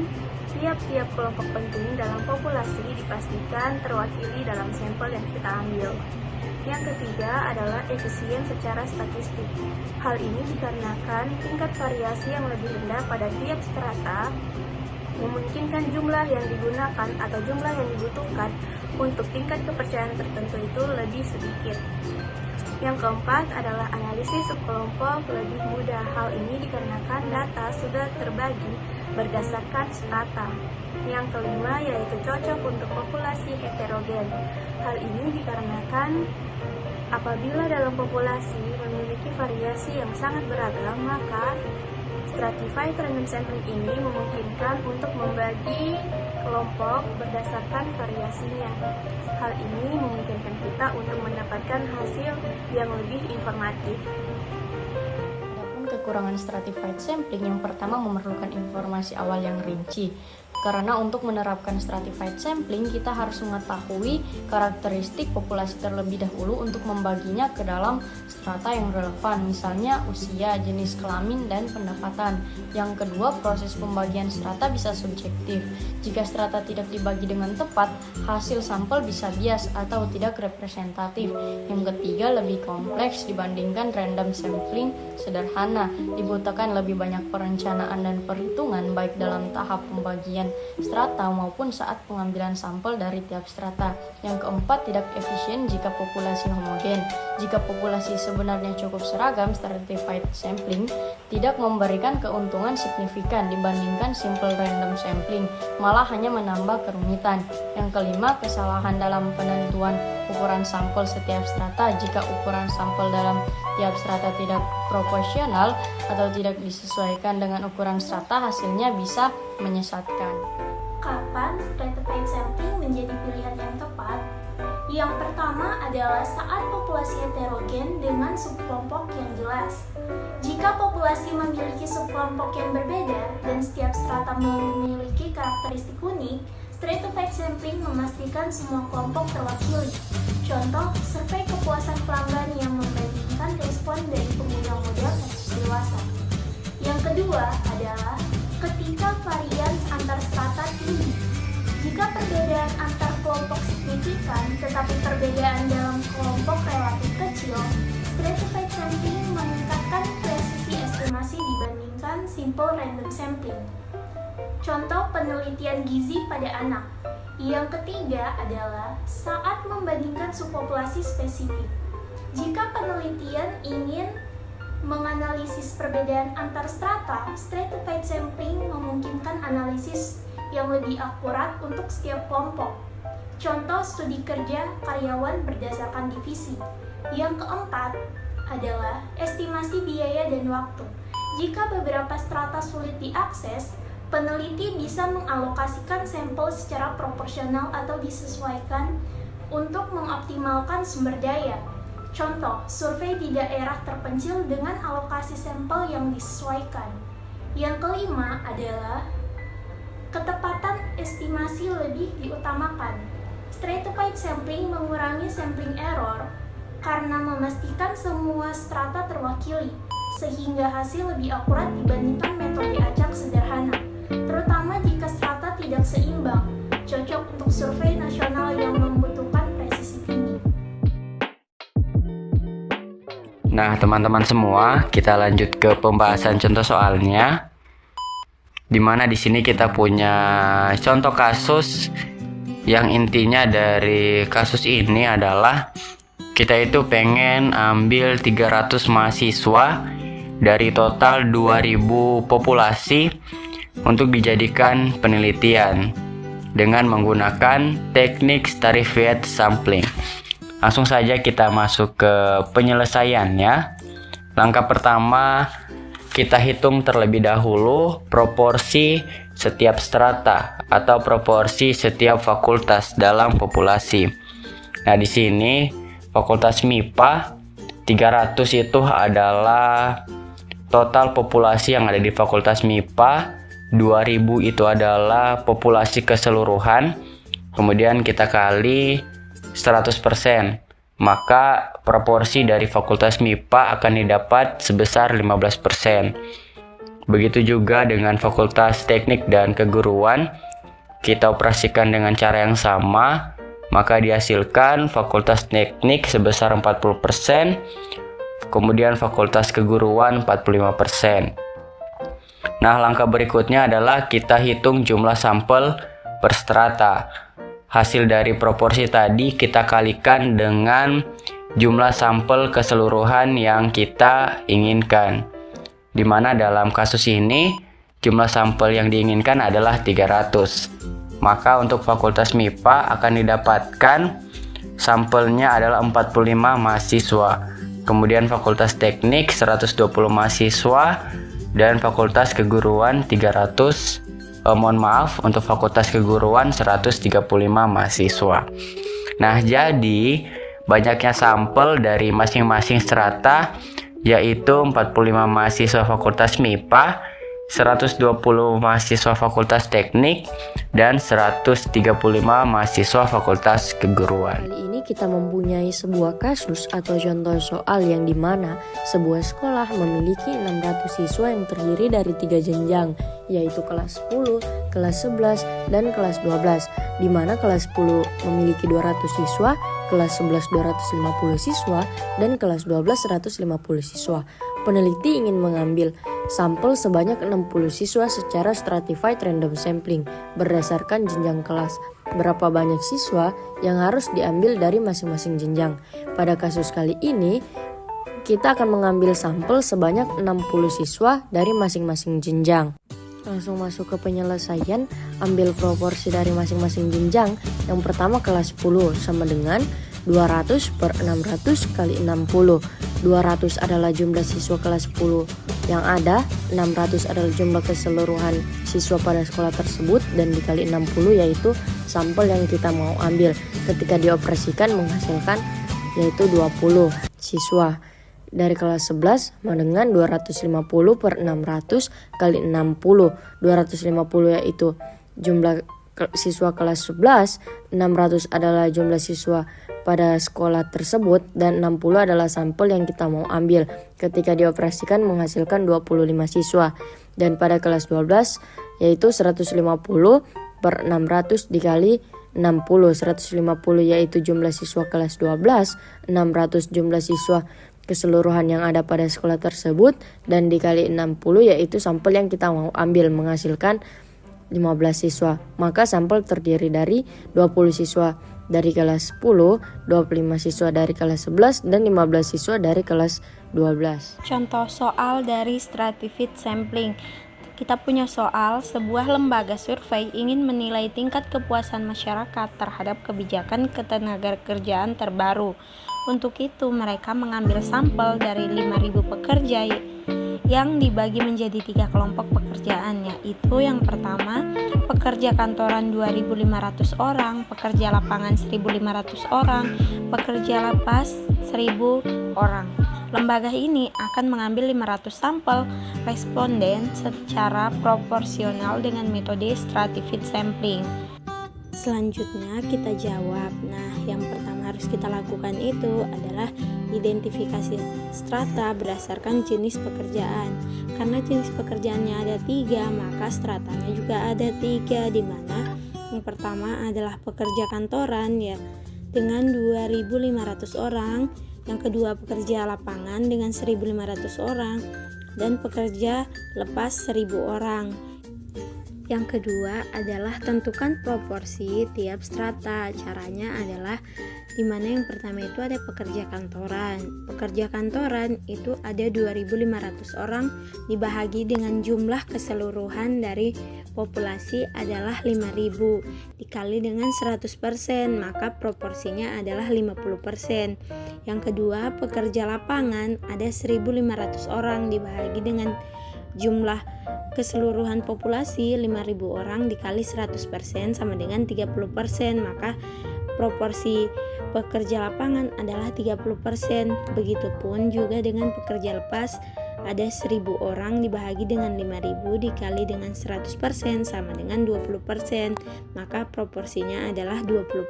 tiap-tiap kelompok penting dalam populasi dipastikan terwakili dalam sampel yang kita ambil. Yang ketiga adalah efisien secara statistik. Hal ini dikarenakan tingkat variasi yang lebih rendah pada tiap strata memungkinkan jumlah yang digunakan atau jumlah yang dibutuhkan untuk tingkat kepercayaan tertentu itu lebih sedikit. Yang keempat adalah analisis subkelompok lebih mudah. Hal ini dikarenakan data sudah terbagi berdasarkan strata. Yang kelima yaitu cocok untuk populasi heterogen. Hal ini dikarenakan apabila dalam populasi memiliki variasi yang sangat beragam, maka stratified random sampling ini memungkinkan untuk membagi kelompok berdasarkan variasinya. Hal ini memungkinkan kita untuk mendapatkan hasil yang lebih informatif. Adapun kekurangan stratified sampling, yang pertama memerlukan informasi awal yang rinci. Karena untuk menerapkan stratified sampling, kita harus mengetahui karakteristik populasi terlebih dahulu untuk membaginya ke dalam strata yang relevan, misalnya usia, jenis kelamin, dan pendapatan. Yang kedua, proses pembagian strata bisa subjektif. Jika strata tidak dibagi dengan tepat, hasil sampel bisa bias atau tidak representatif. Yang ketiga, lebih kompleks dibandingkan random sampling sederhana. Dibutuhkan lebih banyak perencanaan dan perhitungan baik dalam tahap pembagian strata maupun saat pengambilan sampel dari tiap strata. Yang keempat, tidak efisien jika populasi homogen. Jika populasi sebenarnya cukup seragam, stratified sampling tidak memberikan keuntungan signifikan dibandingkan simple random sampling, malah hanya menambah kerumitan. Yang kelima, kesalahan dalam penentuan ukuran sampel setiap strata. Jika ukuran sampel dalam tiap strata tidak proporsional atau tidak disesuaikan dengan ukuran strata, hasilnya bisa menyesatkan. Kapan stratified sampling menjadi pilihan yang tepat? Yang pertama adalah saat populasi heterogen dengan subkelompok yang jelas. Jika populasi memiliki subkelompok yang berbeda dan setiap strata memiliki karakteristik unik, stratified sampling memastikan semua kelompok terwakili. Contoh, survei kepuasan pelanggan yang membandingkan respon dari pengguna model kasus dewasa. Yang kedua adalah ketika varians antar strata tinggi. Jika perbedaan antar kelompok signifikan, tetapi perbedaan dalam kelompok relatif kecil, stratified sampling meningkatkan presisi estimasi dibandingkan simple random sampling. Contoh penelitian gizi pada anak. Yang ketiga adalah saat membandingkan subpopulasi spesifik. Jika penelitian ingin menganalisis perbedaan antar strata, stratified sampling memungkinkan analisis yang lebih akurat untuk setiap kelompok. Contoh studi kerja karyawan berdasarkan divisi. Yang keempat adalah estimasi biaya dan waktu. Jika beberapa strata sulit diakses, peneliti bisa mengalokasikan sampel secara proporsional atau disesuaikan untuk mengoptimalkan sumber daya. Contoh, survei di daerah terpencil dengan alokasi sampel yang disesuaikan. Yang kelima adalah ketepatan estimasi lebih diutamakan. Stratified sampling mengurangi sampling error karena memastikan semua strata terwakili, sehingga hasil lebih akurat dibandingkan metode acak sederhana, terutama jika strata tidak seimbang, cocok untuk survei nasional yang membutuhkan presisi tinggi. Nah, teman-teman semua, kita lanjut ke pembahasan contoh soalnya. Dimana di sini kita punya contoh kasus yang intinya dari kasus ini adalah kita itu pengen ambil 300 mahasiswa dari total 2000 populasi untuk dijadikan penelitian dengan menggunakan teknik stratified sampling. Langsung saja kita masuk ke penyelesaiannya. Langkah pertama, kita hitung terlebih dahulu proporsi setiap strata atau proporsi setiap fakultas dalam populasi. Nah, di sini Fakultas MIPA 300 itu adalah total populasi yang ada di Fakultas MIPA. 2000 itu adalah populasi keseluruhan. Kemudian kita kali 100%. Maka proporsi dari Fakultas MIPA akan didapat sebesar 15%. Begitu juga dengan Fakultas Teknik dan Keguruan, kita operasikan dengan cara yang sama, maka dihasilkan Fakultas Teknik sebesar 40%, kemudian Fakultas Keguruan 45%. Nah, langkah berikutnya adalah kita hitung jumlah sampel per strata. Hasil dari proporsi tadi kita kalikan dengan jumlah sampel keseluruhan yang kita inginkan. Di mana dalam kasus ini jumlah sampel yang diinginkan adalah 300. Maka untuk Fakultas MIPA akan didapatkan sampelnya adalah 45 mahasiswa. Kemudian Fakultas Teknik 120 mahasiswa dan Fakultas Keguruan 300. Untuk Fakultas Keguruan 135 mahasiswa. Nah, jadi banyaknya sampel dari masing-masing strata, yaitu 45 mahasiswa Fakultas MIPA, 120 mahasiswa Fakultas Teknik, dan 135 mahasiswa Fakultas Keguruan. Kali ini kita mempunyai sebuah kasus atau contoh soal yang dimana sebuah sekolah memiliki 600 siswa yang terdiri dari 3 jenjang, yaitu kelas 10, kelas 11, dan kelas 12, di mana kelas 10 memiliki 200 siswa, kelas 11 250 siswa, dan kelas 12 150 siswa. Peneliti ingin mengambil sampel sebanyak 60 siswa secara stratified random sampling berdasarkan jenjang kelas. Berapa banyak siswa yang harus diambil dari masing-masing jenjang? Pada kasus kali ini, kita akan mengambil sampel sebanyak 60 siswa dari masing-masing jenjang. Langsung masuk ke penyelesaian, ambil proporsi dari masing-masing jenjang. Yang pertama kelas 10 sama dengan 200 per 600 kali 60. 200 adalah jumlah siswa kelas 10 yang ada, 600 adalah jumlah keseluruhan siswa pada sekolah tersebut, dan dikali 60 yaitu sampel yang kita mau ambil. Ketika dioperasikan menghasilkan yaitu 20 siswa. Dari kelas 11 sama dengan 250 per 600 kali 60. 250 yaitu jumlah siswa kelas 11, 600 adalah jumlah siswa pada sekolah tersebut, dan 60 adalah sampel yang kita mau ambil. Ketika dioperasikan menghasilkan 25 siswa. Dan pada kelas 12 yaitu 150 per 600 dikali 60. 150 yaitu jumlah siswa kelas 12, 600 jumlah siswa keseluruhan yang ada pada sekolah tersebut, dan dikali 60 yaitu sampel yang kita mau ambil menghasilkan 15 siswa. Maka sampel terdiri dari 20 siswa dari kelas 10, 25 siswa dari kelas 11, dan 15 siswa dari kelas 12. Contoh soal dari stratified sampling. Kita punya soal, sebuah lembaga survei ingin menilai tingkat kepuasan masyarakat terhadap kebijakan ketenagakerjaan terbaru. Untuk itu mereka mengambil sampel dari 5.000 pekerja yang dibagi menjadi 3 kelompok pekerjaan, yaitu yang pertama pekerja kantoran 2.500 orang, pekerja lapangan 1.500 orang, pekerja lapas 1.000 orang. Lembaga ini akan mengambil 500 sampel responden secara proporsional dengan metode stratified sampling. Selanjutnya kita jawab. Nah, yang pertama harus kita lakukan itu adalah identifikasi strata berdasarkan jenis pekerjaan. Karena jenis pekerjaannya ada 3, maka stratanya juga ada 3, di mana yang pertama adalah pekerja kantoran ya dengan 2.500 orang, yang kedua pekerja lapangan dengan 1.500 orang, dan pekerja lepas 1.000 orang. Yang kedua adalah tentukan proporsi tiap strata. Caranya adalah dimana yang pertama itu ada pekerja kantoran. Pekerja kantoran itu ada 2.500 orang dibahagi dengan jumlah keseluruhan dari populasi adalah 5.000. dikali dengan 100%, maka proporsinya adalah 50%. Yang kedua, pekerja lapangan ada 1.500 orang dibagi dengan jumlah keseluruhan populasi 5.000 orang dikali 100% sama dengan 30%, maka proporsi pekerja lapangan adalah 30%. Begitupun juga dengan pekerja lepas, ada 1.000 orang dibagi dengan 5.000 dikali dengan 100% sama dengan 20%, maka proporsinya adalah 20%.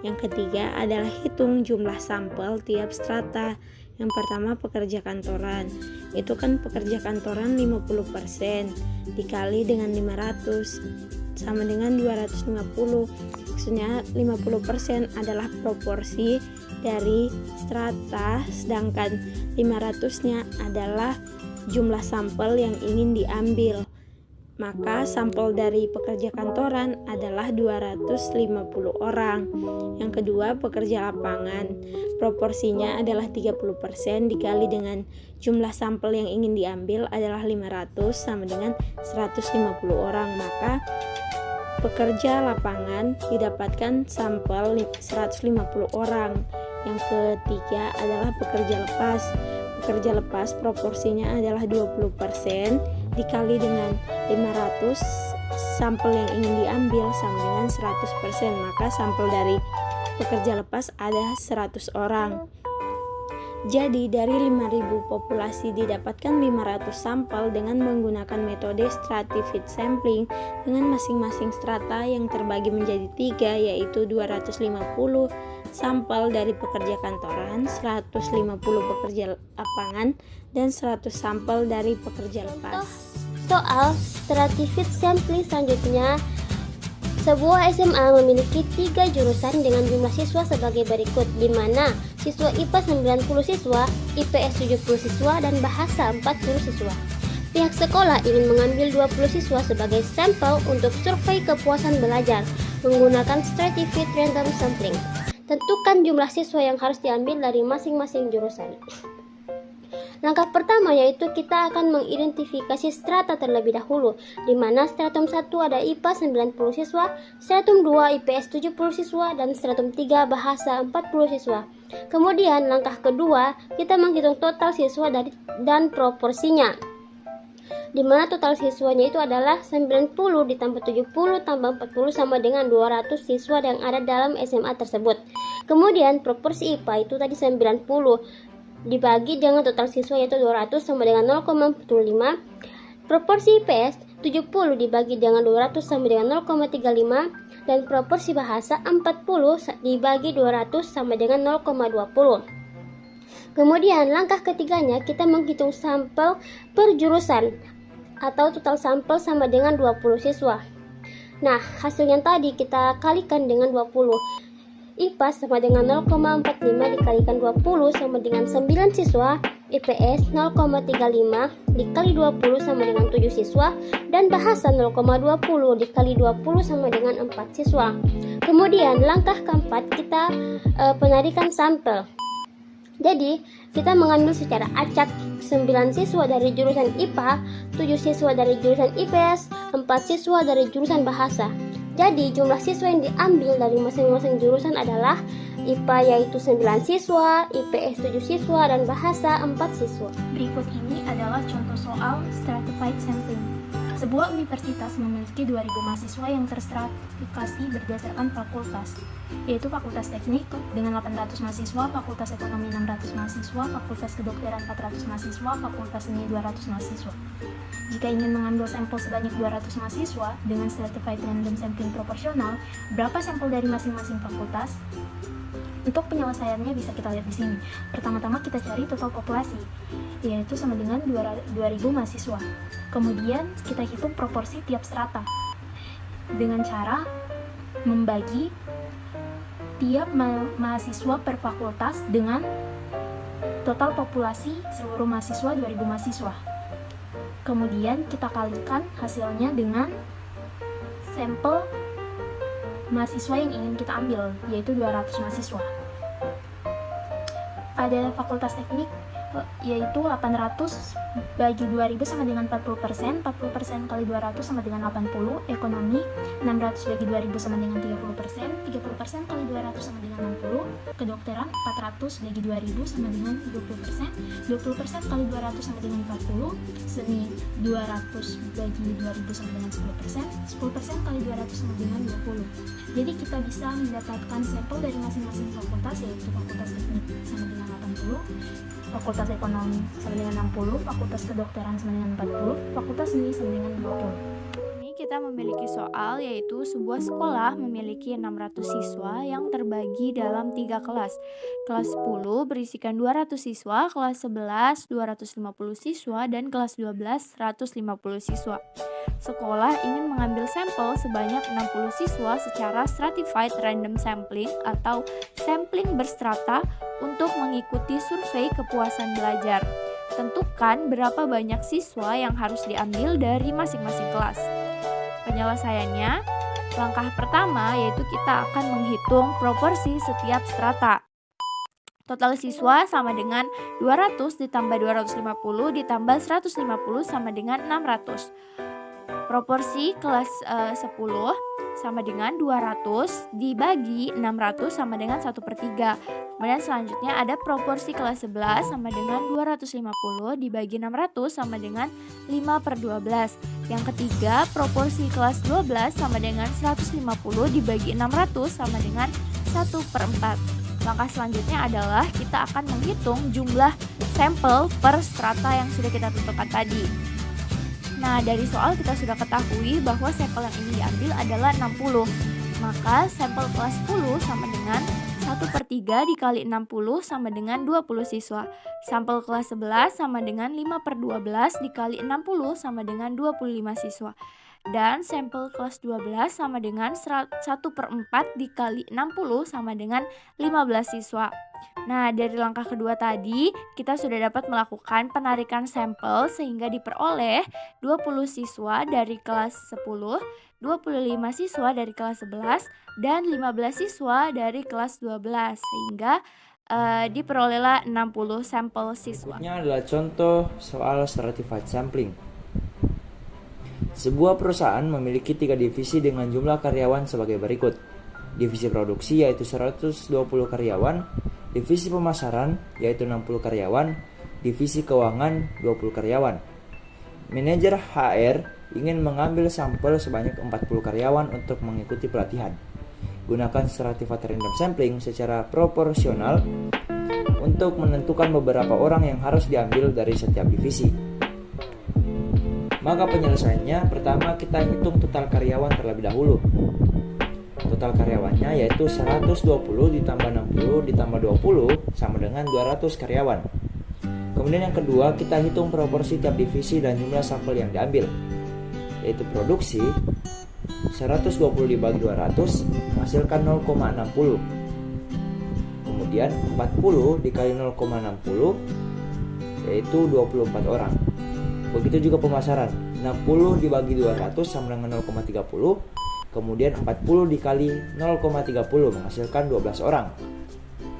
Yang ketiga adalah hitung jumlah sampel tiap strata. Yang pertama pekerja kantoran, itu kan pekerja kantoran 50% dikali dengan 500 sama dengan 250. Maksudnya 50% adalah proporsi dari strata, sedangkan 500-nya adalah jumlah sampel yang ingin diambil. Maka sampel dari pekerja kantoran adalah 250 orang. Yang kedua, pekerja lapangan. Proporsinya adalah 30% dikali dengan jumlah sampel yang ingin diambil adalah 500 sama dengan 150 orang. Maka pekerja lapangan didapatkan sampel 150 orang. Yang ketiga adalah pekerja lepas. Pekerja lepas proporsinya adalah 20% dikali dengan 500 sampel yang ingin diambil sama dengan 100%, maka sampel dari pekerja lepas ada 100 orang. Jadi dari 5.000 populasi didapatkan 500 sampel dengan menggunakan metode stratified sampling dengan masing-masing strata yang terbagi menjadi 3, yaitu 250 sampel dari pekerja kantoran, 150 pekerja lapangan, dan 100 sampel dari pekerja lepas. Soal stratified sampling selanjutnya, sebuah SMA memiliki 3 jurusan dengan jumlah siswa sebagai berikut, di mana siswa IPA 90 siswa, IPS 70 siswa, dan bahasa 40 siswa. Pihak sekolah ingin mengambil 20 siswa sebagai sampel untuk survei kepuasan belajar menggunakan stratified random sampling. Tentukan jumlah siswa yang harus diambil dari masing-masing jurusan. Langkah pertama yaitu kita akan mengidentifikasi strata terlebih dahulu, di mana stratum 1 ada IPA 90 siswa, stratum 2 IPS 70 siswa, dan stratum 3 bahasa 40 siswa. Kemudian langkah kedua, kita menghitung total siswa dan proporsinya, di mana total siswanya itu adalah 90 ditambah 70 tambah 40 sama dengan 200 siswa yang ada dalam SMA tersebut. Kemudian proporsi IPA itu tadi 90 dibagi dengan total siswa yaitu 200 sama dengan 0,45. Proporsi IPS 70 dibagi dengan 200 sama dengan 0,35, dan proporsi bahasa 40 dibagi 200 sama dengan 0,20. Kemudian langkah ketiganya kita menghitung sampel per jurusan atau total sampel sama dengan 20 siswa. Nah, hasil yang tadi kita kalikan dengan 20. IPA sama dengan 0,45 dikalikan 20 sama dengan 9 siswa, IPS 0,35 dikali 20 sama dengan 7 siswa, dan bahasa 0,20 dikali 20 sama dengan 4 siswa. Kemudian langkah keempat kita penarikan sampel. Jadi kita mengambil secara acak 9 siswa dari jurusan IPA, 7 siswa dari jurusan IPS, 4 siswa dari jurusan bahasa. Jadi jumlah siswa yang diambil dari masing-masing jurusan adalah IPA yaitu 9 siswa, IPS 7 siswa, dan bahasa 4 siswa. Berikut ini adalah contoh soal stratified sampling. Sebuah universitas memiliki 2.000 mahasiswa yang terstratifikasi berdasarkan fakultas, yaitu Fakultas Teknik dengan 800 mahasiswa, Fakultas Ekonomi 600 mahasiswa, Fakultas Kedokteran 400 mahasiswa, Fakultas Seni 200 mahasiswa. Jika ingin mengambil sampel sebanyak 200 mahasiswa dengan stratified random sampling proporsional, berapa sampel dari masing-masing fakultas? Untuk penyelesaiannya bisa kita lihat di sini. Pertama-tama kita cari total populasi, yaitu sama dengan 2.000 mahasiswa. Kemudian kita hitung proporsi tiap strata dengan cara membagi tiap mahasiswa per fakultas dengan total populasi seluruh mahasiswa 2.000 mahasiswa. Kemudian kita kalikan hasilnya dengan sampel mahasiswa yang ingin kita ambil, yaitu 200 mahasiswa. Pada Fakultas Teknik yaitu 800 bagi 2000 sama dengan 40%, 40% kali 200 sama dengan 80, ekonomi 600 bagi 2000 sama dengan 30%, 30% kali 200 sama dengan 60, kedokteran 400 bagi 2000 sama dengan 20%, 20% kali 200 sama dengan 40, seni 200 bagi 2000 sama dengan 10%, 10% kali 200 sama dengan 20. Jadi kita bisa mendapatkan sampel dari masing-masing fakultas, yaitu fakultas teknik sama dengan 80, fakultas ekonomi sama dengan 60, fakultas kedokteran sama dengan 40, fakultas seni sama dengan 20. Kita memiliki soal yaitu sebuah sekolah memiliki 600 siswa yang terbagi dalam 3 kelas. Kelas 10 berisikan 200 siswa, kelas 11 250 siswa, dan kelas 12 150 siswa. Sekolah ingin mengambil sampel sebanyak 60 siswa secara stratified random sampling atau sampling berstrata untuk mengikuti survei kepuasan belajar. Tentukan berapa banyak siswa yang harus diambil dari masing-masing kelas. Penyelesaiannya, langkah pertama yaitu kita akan menghitung proporsi setiap strata. Total siswa sama dengan 200 ditambah 250 ditambah 150 sama dengan 600. Proporsi kelas 10 sama dengan 200 dibagi 600 sama dengan 1/3. Kemudian selanjutnya ada proporsi kelas 11 sama dengan 250 dibagi 600 sama dengan 5/12. Yang ketiga, proporsi kelas 12 sama dengan 150 dibagi 600 sama dengan 1/4. Langkah selanjutnya adalah kita akan menghitung jumlah sampel per strata yang sudah kita tentukan tadi. Nah, dari soal kita sudah ketahui bahwa sampel yang ingin diambil adalah 60. Maka sampel kelas 10 sama dengan 1/3 dikali 60 sama dengan 20 siswa. Sampel kelas 11 sama dengan 5/12 dikali 60 sama dengan 25 siswa. Dan sampel kelas 12 sama dengan 1/4 dikali 60 sama dengan 15 siswa. Nah, dari langkah kedua tadi, kita sudah dapat melakukan penarikan sampel sehingga diperoleh 20 siswa dari kelas 10, 25 siswa dari kelas 11, dan 15 siswa dari kelas 12, sehingga diperolehlah 60 sampel siswa. Ini adalah contoh soal stratified sampling. Sebuah perusahaan memiliki 3 divisi dengan jumlah karyawan sebagai berikut. Divisi produksi yaitu 120 karyawan, divisi pemasaran yaitu 60 karyawan, divisi keuangan 20 karyawan. Manajer HR ingin mengambil sampel sebanyak 40 karyawan untuk mengikuti pelatihan. Gunakan stratified random sampling secara proporsional untuk menentukan beberapa orang yang harus diambil dari setiap divisi. Maka penyelesaiannya, pertama kita hitung total karyawan terlebih dahulu. Total karyawannya yaitu 120 ditambah 60 ditambah 20 sama dengan 200 karyawan. Kemudian yang kedua, kita hitung proporsi tiap divisi dan jumlah sampel yang diambil, yaitu produksi 120 dibagi 200 menghasilkan 0,60. Kemudian 40 dikali 0,60 yaitu 24 orang. Begitu juga pemasaran, 60 dibagi 200 sama dengan 0,30. Kemudian 40 dikali 0,30 menghasilkan 12 orang.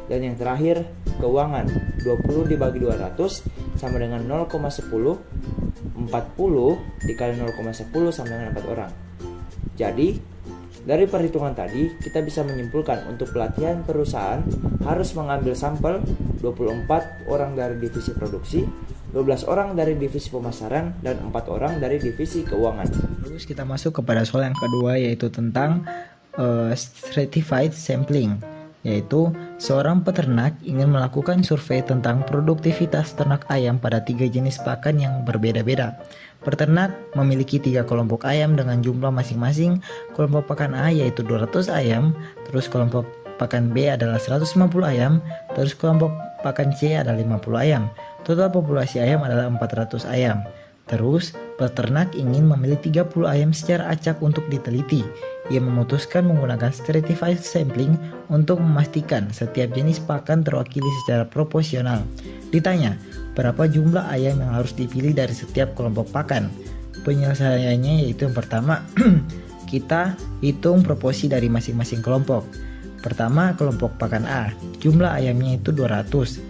Dan yang terakhir, keuangan, 20 dibagi 200 sama dengan 0,10. 40 dikali 0,10 sama dengan 4 orang. Jadi, dari perhitungan tadi, kita bisa menyimpulkan untuk pelatihan perusahaan harus mengambil sampel 24 orang dari divisi produksi, 12 orang dari divisi pemasaran, dan 4 orang dari divisi keuangan. Terus kita masuk kepada soal yang kedua, yaitu tentang stratified sampling, yaitu seorang peternak ingin melakukan survei tentang produktivitas ternak ayam pada 3 jenis pakan yang berbeda-beda. Peternak memiliki 3 kelompok ayam dengan jumlah masing-masing. Kelompok pakan A yaitu 200 ayam, terus kelompok pakan B adalah 150 ayam, terus kelompok pakan C adalah 50 ayam. Total populasi ayam adalah 400 ayam. Terus, peternak ingin memilih 30 ayam secara acak untuk diteliti. Ia memutuskan menggunakan stratified sampling untuk memastikan setiap jenis pakan terwakili secara proporsional. Ditanya, berapa jumlah ayam yang harus dipilih dari setiap kelompok pakan? Penyelesaiannya yaitu yang pertama, kita hitung proporsi dari masing-masing kelompok. Pertama, kelompok pakan A, jumlah ayamnya itu 200.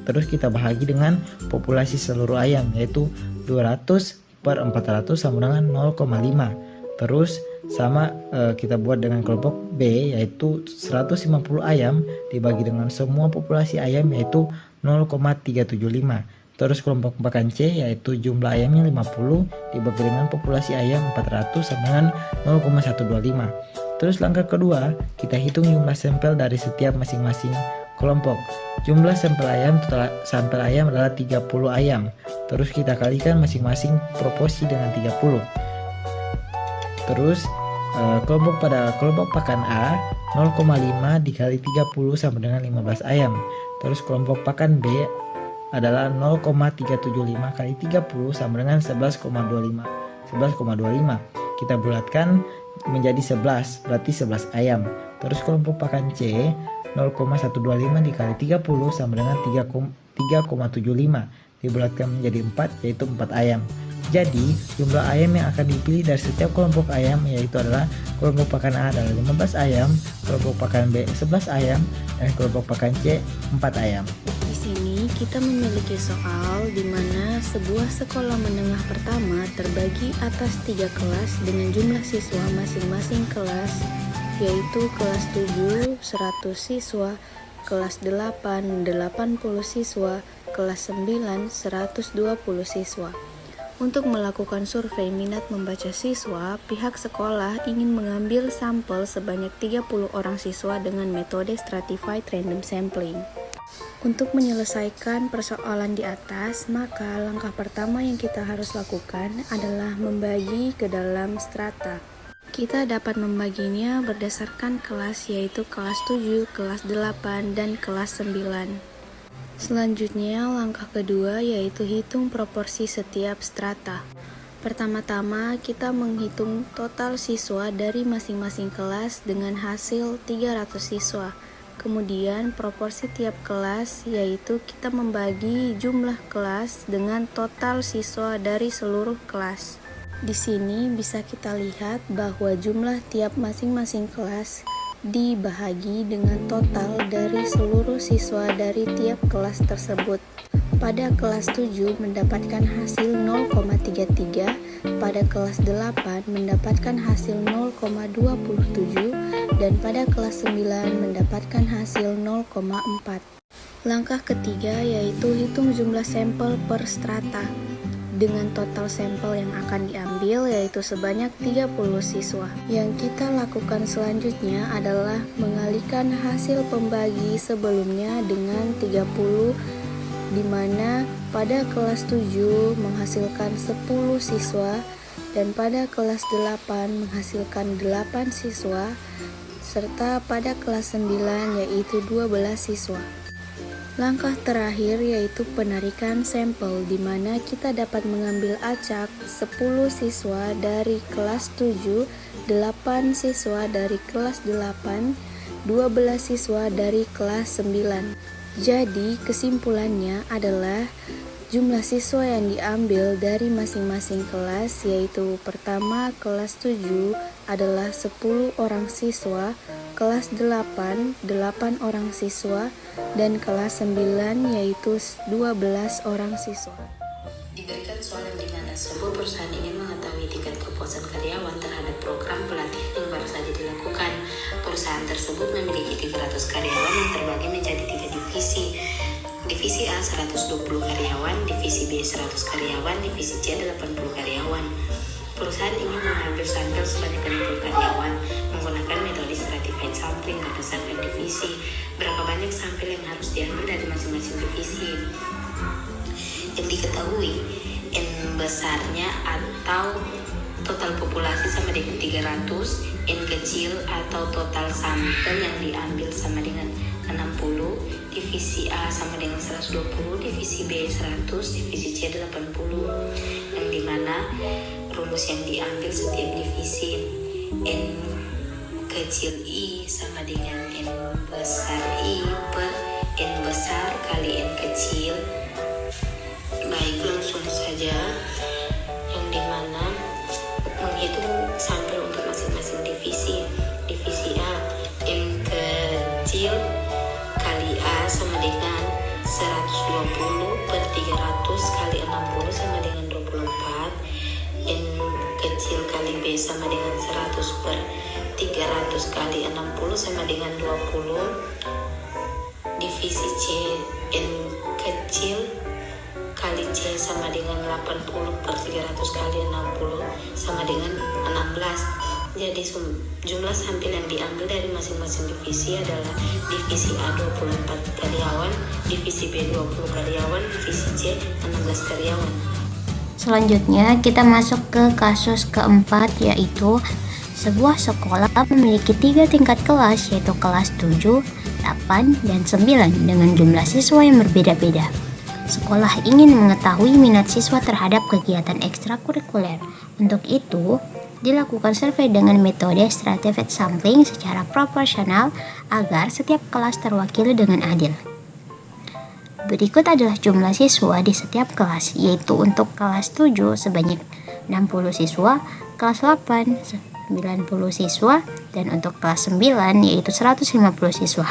Terus kita bahagi dengan populasi seluruh ayam, yaitu 200 per 400 sama dengan 0,5. Terus sama kita buat dengan kelompok B, yaitu 150 ayam dibagi dengan semua populasi ayam, yaitu 0,375. Terus kelompok pakan C, yaitu jumlah ayamnya 50 dibagi dengan populasi ayam 400 sama dengan 0,125. Terus langkah kedua, kita hitung jumlah sampel dari setiap masing-masing kelompok. Jumlah sampel ayam adalah 30 ayam. Terus kita kalikan masing-masing proporsi dengan 30. Terus kelompok pakan A 0,5 dikali 30 sama dengan 15 ayam. Terus kelompok pakan B adalah 0,375 kali 30 sama dengan 11,25. Kita bulatkan menjadi 11, berarti 11 ayam. Terus kelompok pakan C 0,125 dikali 30 sama dengan 3,75. Dibulatkan menjadi 4, yaitu 4 ayam. Jadi jumlah ayam yang akan dipilih dari setiap kelompok ayam yaitu adalah kelompok pakan A adalah 15 ayam, kelompok pakan B 11 ayam, dan kelompok pakan C 4 ayam. Di sini kita memiliki soal di mana sebuah sekolah menengah pertama terbagi atas 3 kelas dengan jumlah siswa masing-masing kelas, yaitu kelas 7 100 siswa, kelas 8 80 siswa, kelas 9 120 siswa. Untuk melakukan survei minat membaca siswa, pihak sekolah ingin mengambil sampel sebanyak 30 orang siswa dengan metode stratified random sampling. Untuk menyelesaikan persoalan di atas, maka langkah pertama yang kita harus lakukan adalah membagi ke dalam strata. Kita dapat membaginya berdasarkan kelas, yaitu kelas 7, kelas 8, dan kelas 9. Selanjutnya, langkah kedua yaitu hitung proporsi setiap strata. Pertama-tama, kita menghitung total siswa dari masing-masing kelas dengan hasil 300 siswa. Kemudian, proporsi tiap kelas yaitu kita membagi jumlah kelas dengan total siswa dari seluruh kelas. Di sini bisa kita lihat bahwa jumlah tiap masing-masing kelas dibahagi dengan total dari seluruh siswa dari tiap kelas tersebut. Pada kelas 7 mendapatkan hasil 0,33, pada kelas 8 mendapatkan hasil 0,27, dan pada kelas 9 mendapatkan hasil 0,4. Langkah ketiga yaitu hitung jumlah sampel per strata. Dengan total sampel yang akan diambil yaitu sebanyak 30 siswa. Yang kita lakukan selanjutnya adalah mengalihkan hasil pembagi sebelumnya dengan 30, di mana pada kelas 7 menghasilkan 10 siswa dan pada kelas 8 menghasilkan 8 siswa, serta pada kelas 9 yaitu 12 siswa. Langkah terakhir yaitu penarikan sampel, di mana kita dapat mengambil acak 10 siswa dari kelas 7, 8 siswa dari kelas 8, 12 siswa dari kelas 9. Jadi kesimpulannya adalah jumlah siswa yang diambil dari masing-masing kelas yaitu pertama kelas 7 adalah 10 orang siswa, kelas 8 orang siswa, dan kelas 9 yaitu 12 orang siswa. Diberikan soal yang dimana sebuah perusahaan ingin mengetahui tingkat kepuasan karyawan terhadap program pelatihan yang baru saja dilakukan. Perusahaan tersebut memiliki 300 karyawan yang terbagi menjadi 3 divisi. Divisi A 120 karyawan, divisi B 100 karyawan, divisi C 80 karyawan. Perusahaan ingin mengambil sampel sebanyak 60 karyawan menggunakan metode stratified sampling berdasarkan divisi. Berapa banyak sampel yang harus diambil dari masing-masing divisi? Yang diketahui N besarnya atau total populasi sama dengan 300, N kecil atau total sampel yang diambil sama dengan 60, divisi A sama dengan 120, divisi B 100, divisi C 80, yang dimana rumus yang diambil setiap divisi N kecil I sama dengan N besar I per N besar kali N kecil. Baik, langsung saja, yang dimana menghitung sampel untuk masing-masing divisi. Divisi A N 60 sama dengan 24. N kecil kali B sama dengan 100 per 300 kali 60 sama dengan 20. Divisi C, N kecil kali C sama dengan 80 per 300 kali 60 sama dengan 16. Jadi jumlah sampel yang diambil dari masing-masing divisi adalah divisi A 24 karyawan, divisi B 20 karyawan, divisi C 16 karyawan. Selanjutnya kita masuk ke kasus keempat, yaitu sebuah sekolah memiliki 3 tingkat kelas, yaitu kelas 7, 8, dan 9 dengan jumlah siswa yang berbeda-beda. Sekolah ingin mengetahui minat siswa terhadap kegiatan ekstrakurikuler. Untuk itu, dilakukan survei dengan metode stratified sampling secara proporsional agar setiap kelas terwakili dengan adil. Berikut adalah jumlah siswa di setiap kelas, yaitu untuk kelas 7 sebanyak 60 siswa, kelas 8 90 siswa, dan untuk kelas 9 yaitu 150 siswa.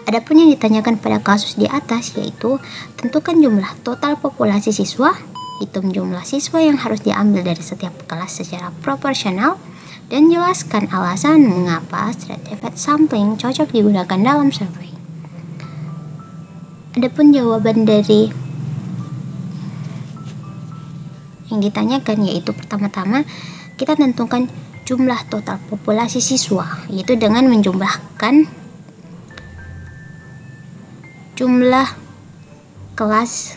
Adapun yang ditanyakan pada kasus di atas yaitu tentukan jumlah total populasi siswa, hitung jumlah siswa yang harus diambil dari setiap kelas secara proporsional, dan jelaskan alasan mengapa stratified sampling cocok digunakan dalam survei. Adapun jawaban dari yang ditanyakan yaitu pertama-tama kita tentukan jumlah total populasi siswa, yaitu dengan menjumlahkan jumlah kelas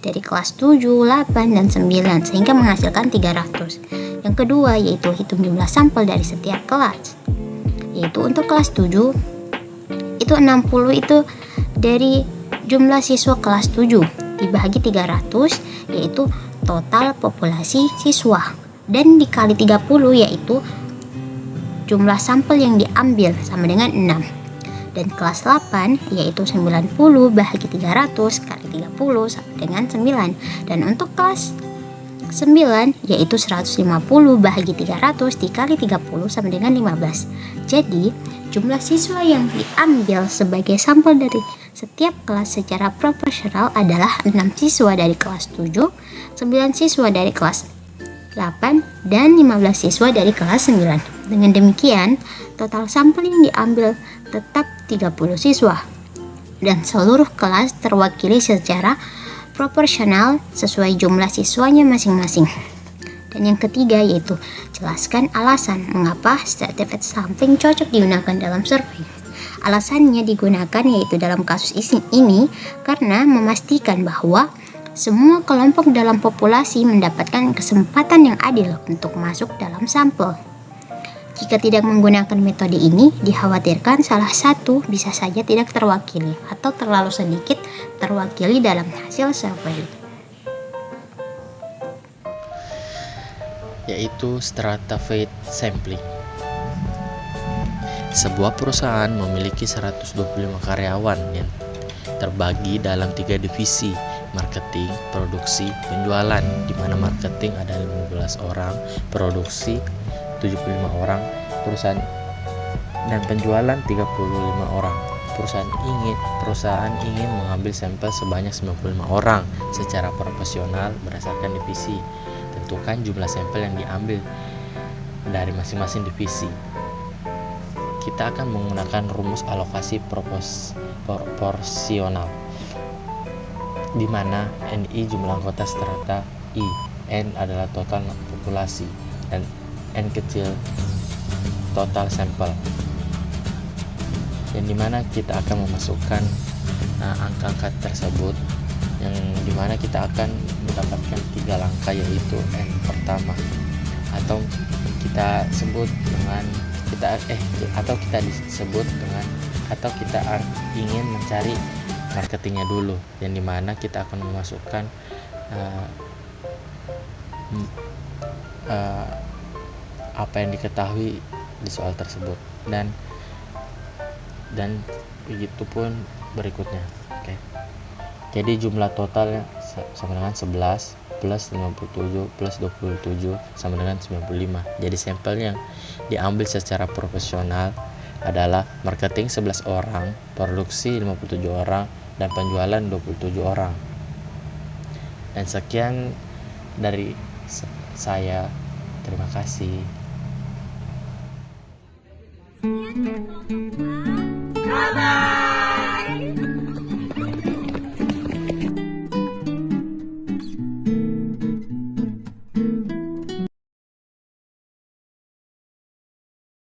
dari kelas 7, 8, dan 9 sehingga menghasilkan 300. Yang kedua yaitu hitung jumlah sampel dari setiap kelas, yaitu untuk kelas 7 itu 60 itu dari jumlah siswa kelas 7 dibagi 300 yaitu total populasi siswa, dan dikali 30 yaitu jumlah sampel yang diambil sama dengan 6. Dan kelas 8 yaitu 90 bahagi 300 kali 30 sama dengan 9. Dan untuk kelas 9 yaitu 150 bahagi 300 dikali 30 sama dengan 15. Jadi jumlah siswa yang diambil sebagai sampel dari setiap kelas secara proporsional adalah 6 siswa dari kelas 7, 9 siswa dari kelas 8, dan 15 siswa dari kelas 9. Dengan demikian, total sampel yang diambil tetap 30 siswa dan seluruh kelas terwakili secara proporsional sesuai jumlah siswanya masing-masing. Dan yang ketiga yaitu jelaskan alasan mengapa stratified sampling cocok digunakan dalam survei. Alasannya digunakan yaitu dalam kasus ini karena memastikan bahwa semua kelompok dalam populasi mendapatkan kesempatan yang adil untuk masuk dalam sampel. Jika tidak menggunakan metode ini, dikhawatirkan salah satu bisa saja tidak terwakili atau terlalu sedikit terwakili dalam hasil survei. Yaitu stratified sampling. Sebuah perusahaan memiliki 125 karyawan yang terbagi dalam 3 divisi, marketing, produksi, penjualan, di mana marketing ada 15 orang, produksi 75 orang, perusahaan dan penjualan 35 orang. Perusahaan ingin mengambil sampel sebanyak 95 orang secara proporsional berdasarkan divisi. Tentukan jumlah sampel yang diambil dari masing-masing divisi. Kita akan menggunakan rumus alokasi proporsional, di mana NI jumlah anggota strata I, N adalah total populasi, dan N kecil total sampel, yang dimana kita akan memasukkan angka-angka tersebut, yang dimana kita akan mendapatkan 3 langkah yaitu N pertama, atau kita sebut dengan atau kita ingin mencari marketingnya dulu, yang dimana kita akan memasukkan apa yang diketahui di soal tersebut, dan begitu pun berikutnya. Oke. Jadi jumlah totalnya sama dengan 11 plus 57 plus 27 sama dengan 95. Jadi sampel yang diambil secara profesional adalah marketing 11 orang, produksi 57 orang, dan penjualan 27 orang. Dan sekian dari saya. Terima kasih. Dadah!